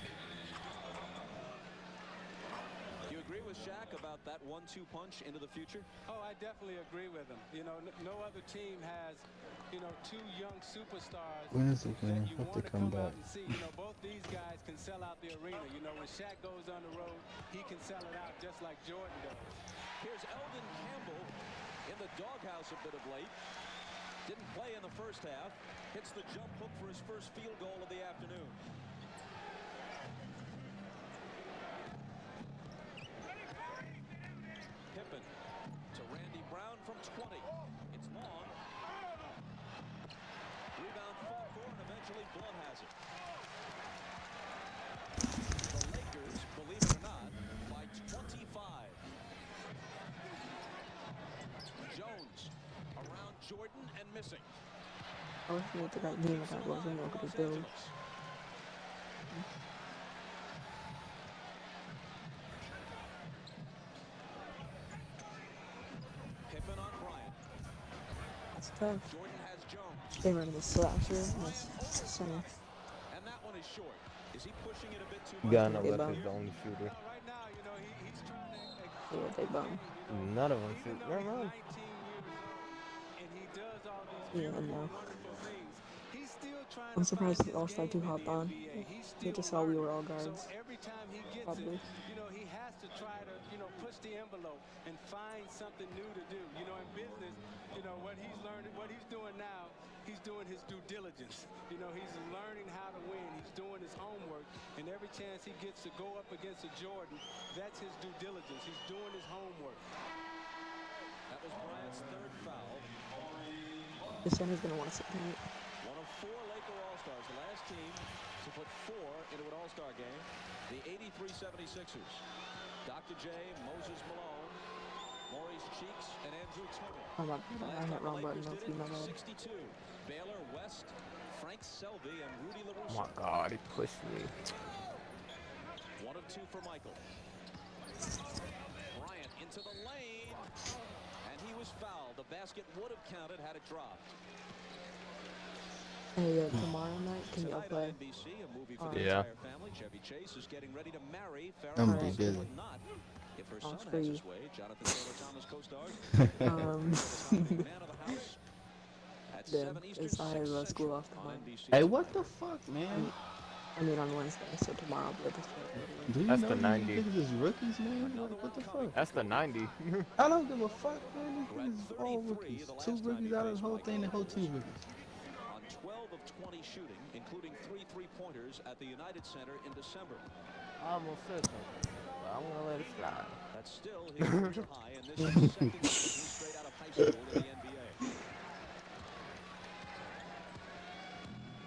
You agree with Shaq about that 1-2 punch into the future? Oh, I definitely agree with him. No other team has, two young superstars When is it that gonna you have to want to come come back? out and see. Both these guys can sell out the arena. When Shaq goes on the road, he can sell it out just like Jordan does. Here's Eldon Campbell in the doghouse a bit of late. Didn't play in the first half. Hits the jump hook for his first field goal of the afternoon. Pippen to Randy Brown from 20. It's long. Rebound fought for and eventually Blood has it. The Lakers, believe it or not, by 25. Jones around Jordan and missing. I wish we had the right game that was and look at the build. Pippen on Bryant. That's tough. Jordan has Jones. They run the slasher and the center. And that one is short. Is he pushing it a bit too You much? gotta know They left bum. is the only shooter. Right now, he's trying to. Yeah, they bum. None of them shoot. Even Never though mind. he's 19 years old and he does all these Yeah, I beautiful, know. wonderful things, he's still trying I'm to surprised find the All-Star his 2 game in hopped the on. NBA. He's They still just saw we were all learning. guards. So every time he gets Probably. it, he has to try to, push the envelope and find something new to do. In business, what he's learning, what he's doing now, he's doing his due diligence. He's learning how to win. He's doing his homework. And every chance he gets to go up against a Jordan, that's his due diligence. He's doing his homework. That was Bryant's third foul. The center's gonna want to sit tight. One of four Laker All-Stars, the last team to put four into an All-Star game, the 83 76ers. Dr. J, Moses Malone, Maurice Cheeks, and Andrew Tillman. Oh my god, I hit wrong button. Don't see my bad. 62. Baylor, West, Frank Selby, and Rudy Oh LaRusso. my god, he pushed me. 1 of 2 for Michael. Bryant into the lane. And he was fouled. The basket would have counted had it dropped. Hey, tomorrow night, can you Tonight play? on NBC, a movie for the Yeah. entire family. Chevy Chase is getting ready to marry Farrah I'm Fawcett, busy. but not if her son it's has free. his way. Jonathan Taylor Thomas co-stars. Man of the house at Yeah, 7 Eastern, it's I 6 have school Central off on tomorrow. NBC. Hey, what the fuck, man? I mean on Wednesday, so tomorrow I'll be able to play. Do you That's know the these 90. niggas is rookies, man? Like, what the fuck? That's the 90. I don't give a fuck, man. We're These at niggas all 33 rookies. the last 2 time rookies he out of the faced whole Mike thing, the whole team Evans. rookies. On 12 of 20 shooting, including 3 three-pointers at the United Center in December. I almost said something, but I'm gonna let it slide. That's still his career high, and this is the second season straight out of high school in the NBA.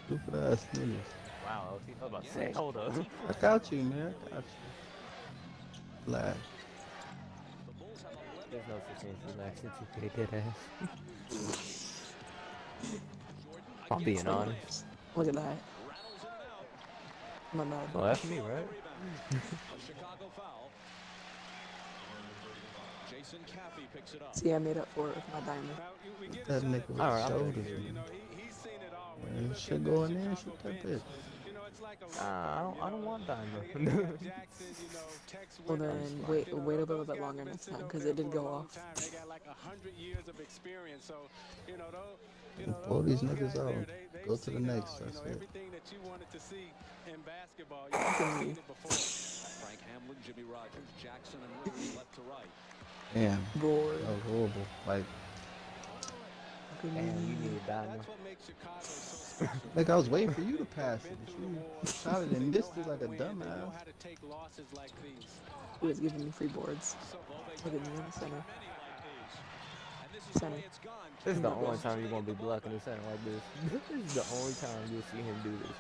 Stupid ass niggas. Wow, LT, I was about to say, hold up. I got you, man. I got you. Glad. The Bulls have 11. There's no such thing as Max and 2K dead ass. I'm being honest. Look at that. Rattles in and out. My bad. Oh, that's me, right? A Chicago foul. Jason Caffey picks it up. See, I made up for it with my diamond. Now, we get That a shot nigga at with Alright, I'm shoulders, here. man. He's seen it all. When Man, you look shit at go the in there, Chicago shoot that bench, bitch. it's like a I don't want diamond. They got Jackson, Tex Well Williams, then, wait a little those bit guys longer been next sitting time, over because there it did for a go long off. time. They got like 100 years of experience, so Blow these those niggas guys out. there, they've Go to the seen it next. all. That's it. Everything that you wanted to see in basketball, you've seen it before. Frank Hamlin, Jimmy Rogers, Jackson, and Rivers left to right. Damn. Boy. That was horrible. Like, Damn, you need a diamond. That's what makes Chicago so special. Like I was waiting for you to pass it, Been but through the you wars. shot it They and know missed how it like to a win. They know dumbass. how to take losses like these. He was giving me free boards. Look at me in the center. Center. This is the only time you're gonna be blocking the center like this. This is the only time you'll see him do this.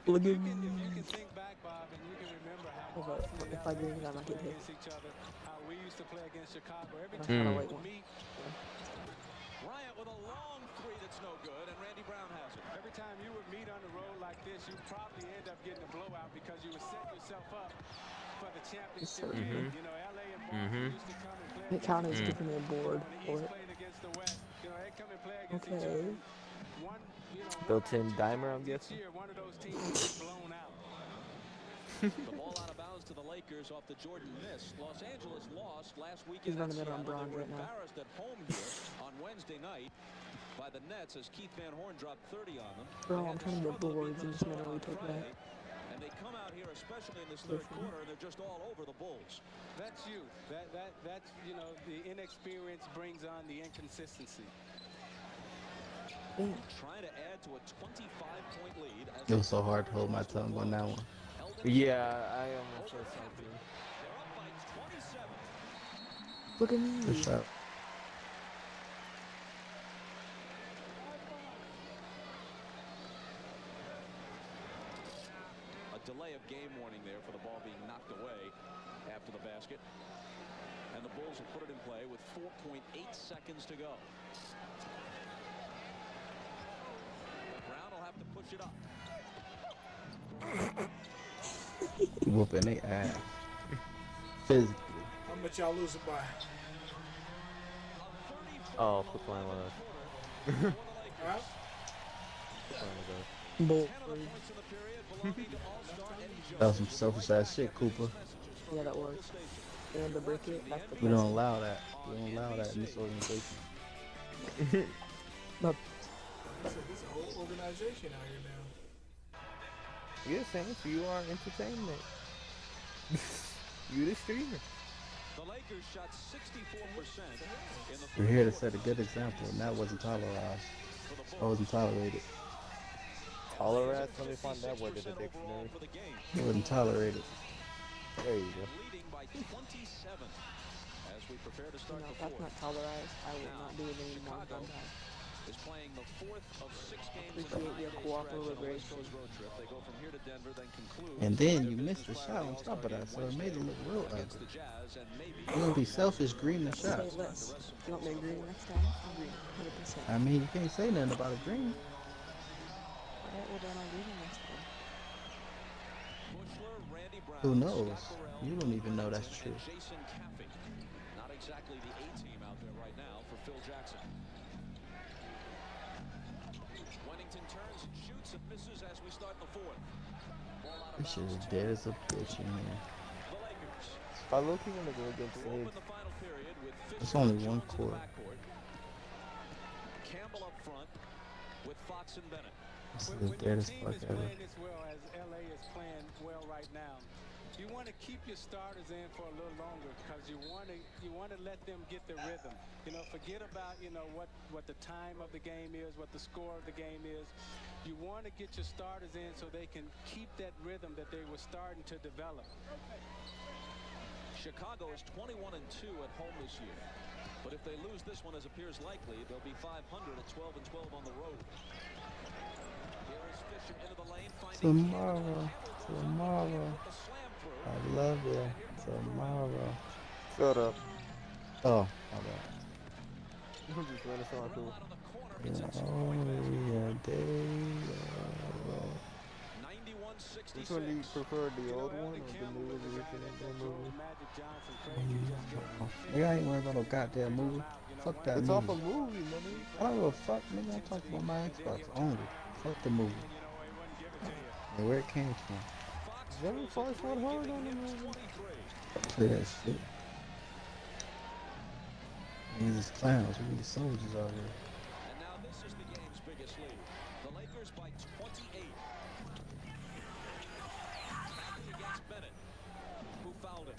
Look at If me. you can think back, Bob, and you can remember how Boston and If I LA green, used I to might play get hit. against each other, how we used to play against Chicago. Every I'm time trying to we wait would one. meet, Bryant with a long three that's no good, and Randy Brown has it. every time you would meet on the road like this, you probably end up getting a blowout because you would set yourself up for the championship game. You know, LA and Boston used to come and play It counted as giving me a board the for East it. playing against the West. You know, they come and play against each Okay. other. One, you know, Built-in dimer, I'm each guessing. year, one of those teams would get blown out. The ball out of bounds to the Lakers off the Jordan miss. Los Angeles lost last weekend He's at running it on Seattle. bronze They were right now. embarrassed at home here on Wednesday night by the Nets as Keith Van Horn dropped 30 on them. Bro, They had I'm trying to get struggle beat boards and just Minnesota manually on take that. Friday, and they come out here, especially in this third quarter, and they're just all over the Bulls. That's youth. That's, you know, the inexperience brings on the inconsistency. Damn. Trying to add to a 25-point lead. As It was so hard to hold my tongue on that one. Yeah, I almost said something. They're up by 27. Look at me. Good shot. A delay of game warning there for the ball being knocked away after the basket. And the Bulls will put it in play with 4.8 seconds to go. Brown will have to push it up. Whooping they ass. Physically. How much y'all losing by? Oh, quit playing with us. Huh? Quit playing with us. Bull. That was some selfish ass shit, Cooper. Yeah, that works. And the brick it, that's the We don't allow that. We don't allow that in this organization. But This is a whole organization out here now. Yeah, Saints, you are entertainment. You the streamer. The Lakers shot 64% in the We're here to set a good example, and that wasn't tolerated. That wasn't tolerated. Tolerance, let me find that word in the dictionary. It wasn't tolerated. There you go. leading by 27 as we prepare to start no, the that's fourth. not tolerized. I will not do it anymore. Chicago Sometimes. is playing the fourth of 6 games in Appreciate the your 9-day cooperative stretch on the West racing. Coast road trip. They go from here to Denver, then conclude. And then their you missed the business shot prior on to top of All-Star that, game so it made it look real against ugly. the Jazz, and maybe You're gonna be selfish, green the shot. Say less. You want me to green next time? I'll green 100%. I mean, you can't say nothing about a green. Alright, well then I'll green next time. Bushler, Randy Brown, Who knows? Scott Burrell, You don't even know that's and true. Jason Caffey. Not exactly the A-team out there right now for Phil Jackson. Wennington turns and shoots and misses as we start the fourth. Ball out of This shit bounds is to dead as a bitch in here. the Lakers. I look even to go against Who open Saints. the final period with It's Fisher only and one Jones in the quarter. backcourt. Campbell up front with Fox and Bennett. This When is dead your as team fuck is ever. playing as well as LA is playing well right now, you want to keep your starters in for a little longer because you want to let them get the rhythm. You know, forget about, you know, what the time of the game is, what the score of the game is. You want to get your starters in so they can keep that rhythm that they were starting to develop. Chicago is 21-2 at home this year. But if they lose this one, as appears likely, they'll be 500 at 12-12 on the road. Here is Fisher into the lane, finding Tomorrow. I love you. Tomorrow. Shut up. Oh, my bad. I'm just running so cool. Only a day. Which one do you prefer, the old one or the new movie? Nigga, I ain't worried about no goddamn movie. Fuck that It's movie. off a movie, man. I don't give a fuck, nigga. I'm talking about my Xbox only. Fuck the movie. And where it came from. Never fought hard on the movie. Play that shit. Niggas is clowns. We need soldiers out here. And now this is the game's biggest lead. The Lakers by 28. Against Bennett, who fouled him.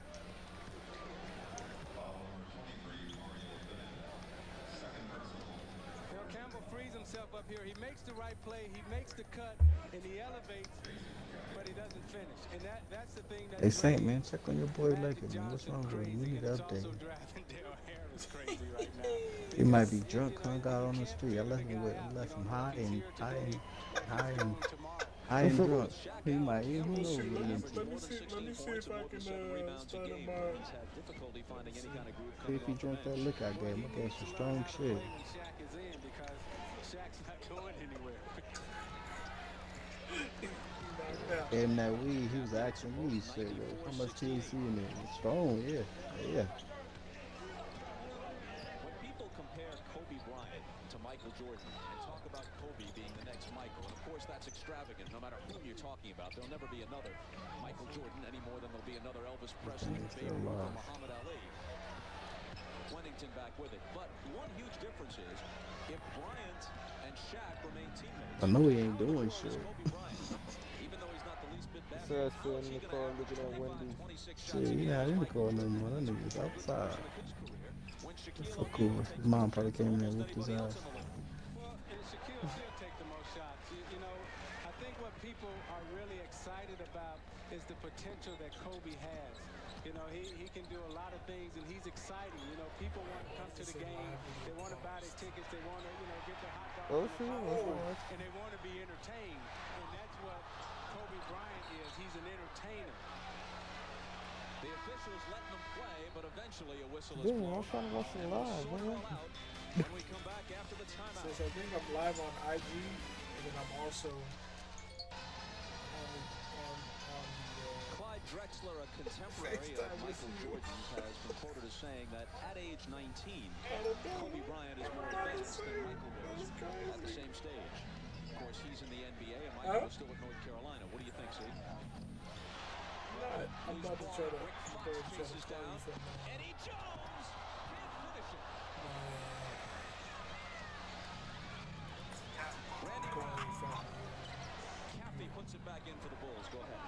here. He makes the right play, he makes the cut, and he elevates, but he doesn't finish. And that's the thing that Hey Saint, man, check on your boy Laker, man. What's wrong with him? We need to update him. He might be drunk, hung out on the street. I left him high and drunk. He might, who knows what he into. Let me see if I can start him See if he drunk that liquor I gave him. I gave some strong shit. Shaq's not going anywhere. Gave him that weed. He was asking me, he said, how much THC in it? Strong, yeah. When people compare Kobe Bryant to Michael Jordan and talk about Kobe being the next Michael, and of course that's extravagant. No matter whom you're talking about, there'll never be another Michael Jordan any more than there'll be another Elvis Presley, Babe Ruth, or Muhammad Ali. Pennington back with it. But one huge difference is if Bryant and Shaq remain teammates. I know he ain't doing shit. Even though he's not the least bit bad. So I still in the car looking at Wendy. Shit, he not in the car no more. That nigga's outside. That's so cool. His mom probably came in there and whooped his ass. Well, and Shaquille should take the most shots. You know, I think what people are really excited about is the potential that Kobe has. You know, he can do a lot of things, and he's exciting. You know, people want to come to the game. They want to buy their tickets. They want to, get their hot dog. And they want to be entertained. And that's what Kobe Bryant is. He's an entertainer. The officials letting them play, but eventually a whistle is Dude, blown. I'm trying to watch it live, man. When we come back after the timeout. Since I think I'm live on IG, and then I'm also on Drexler, a contemporary of Michael Jordan's, has been quoted as saying that at age 19, Kobe Bryant is more advanced than Michael was at the same stage. Of course, he's in the NBA, and Michael is still at North Carolina. What do you think, Steve? I'm about to try to chases down. Eddie Jones can't finish it. Randy Kathy puts it back in for the Bulls. Go ahead.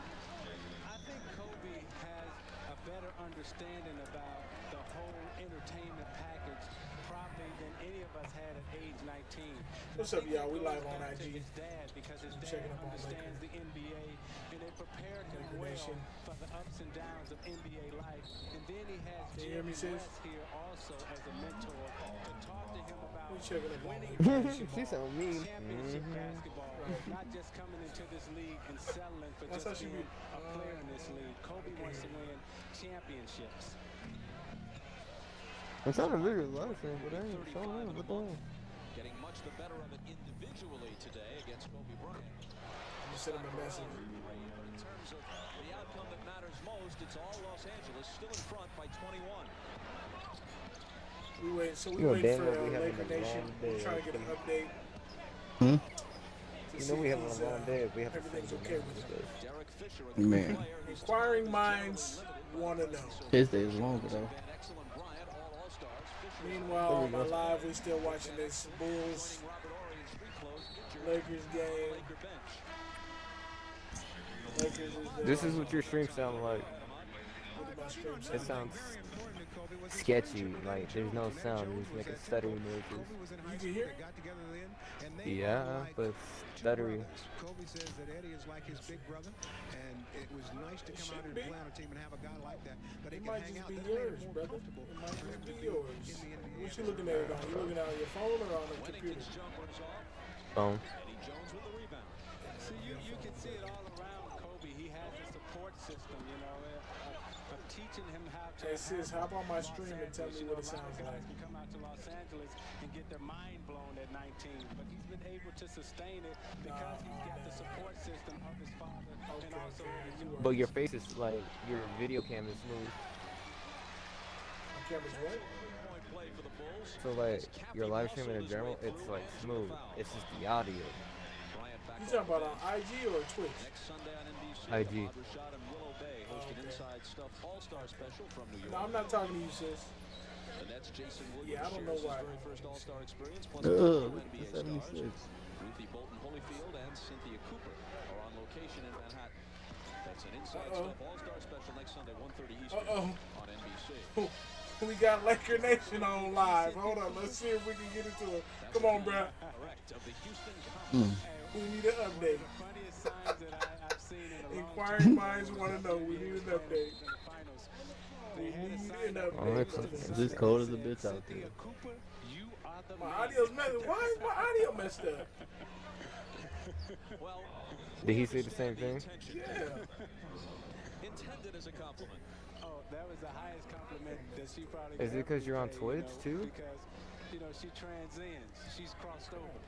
I think Kobe has a better understanding about the whole entertainment package probably than any of us had at age 19. What's up, y'all? We live on IG. His dad, because his dad Checking up on understands the NBA, and they prepared him well for the ups and downs of NBA life. And then he has Jerry West here also as a mentor to talk to him about winning She's so mean. championship basketball, not just coming into this league and settling for just being a player in this league. Kobe wants to win championships. I'm trying to video live stream, but I ain't showing him. What the hell? Getting much the better of it individually today against Kobe Bryant. I'm send him a message. But in terms of the outcome that matters most, it's all Los Angeles still in front by 21. We wait for Laker Nation. We're trying to get an update. You know we have a long day. We have everything's okay with it. Man. Inquiring minds want to know. His day is longer though. Meanwhile, on my live, we still watching this Bulls Lakers game. Lakers is this is what your stream sounds like. It sounds sketchy, like there's no sound, you're just making stuttering noises. You can hear it? Yeah, but stuttery. Kobe says that Eddie is like his big brother, and it was nice to come out and play on a team and have a guy like that. But it might just be yours, brother. It might just be yours. What you looking at it on? You looking at it on your phone or on the computer? Phone. So you can see it all around Kobe. He has a support system, of teaching him how to. Hey sis, hop on my stream and tell me what it sounds like. Guys can come out to Los Angeles and get their mind blown at 19, but he's been able to sustain it because he's got the support system of his father and also. But your face is like, your video cam is smooth. My camera's what? So like, your live streaming in general, it's like smooth. It's just the audio. You talking about on IG or Twitch? IG. No, I'm not talking to you, sis. Yeah, I don't know why. First All-Star experience plus look at the 76. Ruthie Bolton Holyfield and Cynthia Cooper are on location in Manhattan. That's an Inside Stuff All-Star special next Sunday, 1:30 Eastern on NBC. We got Laker Nation on live. Hold on, let's see if we can get into it. Come on, bro. We need an update. Inquiring minds want to know. We need an update. We need an update. It's just cold as a bitch out there. My audio's messed. Why is my audio messed up? Did he say the same thing? Yeah. Intended as a compliment. Oh, that was the highest compliment that she probably. Is it because you're on Twitch too? Because, she transcends. She's crossed over.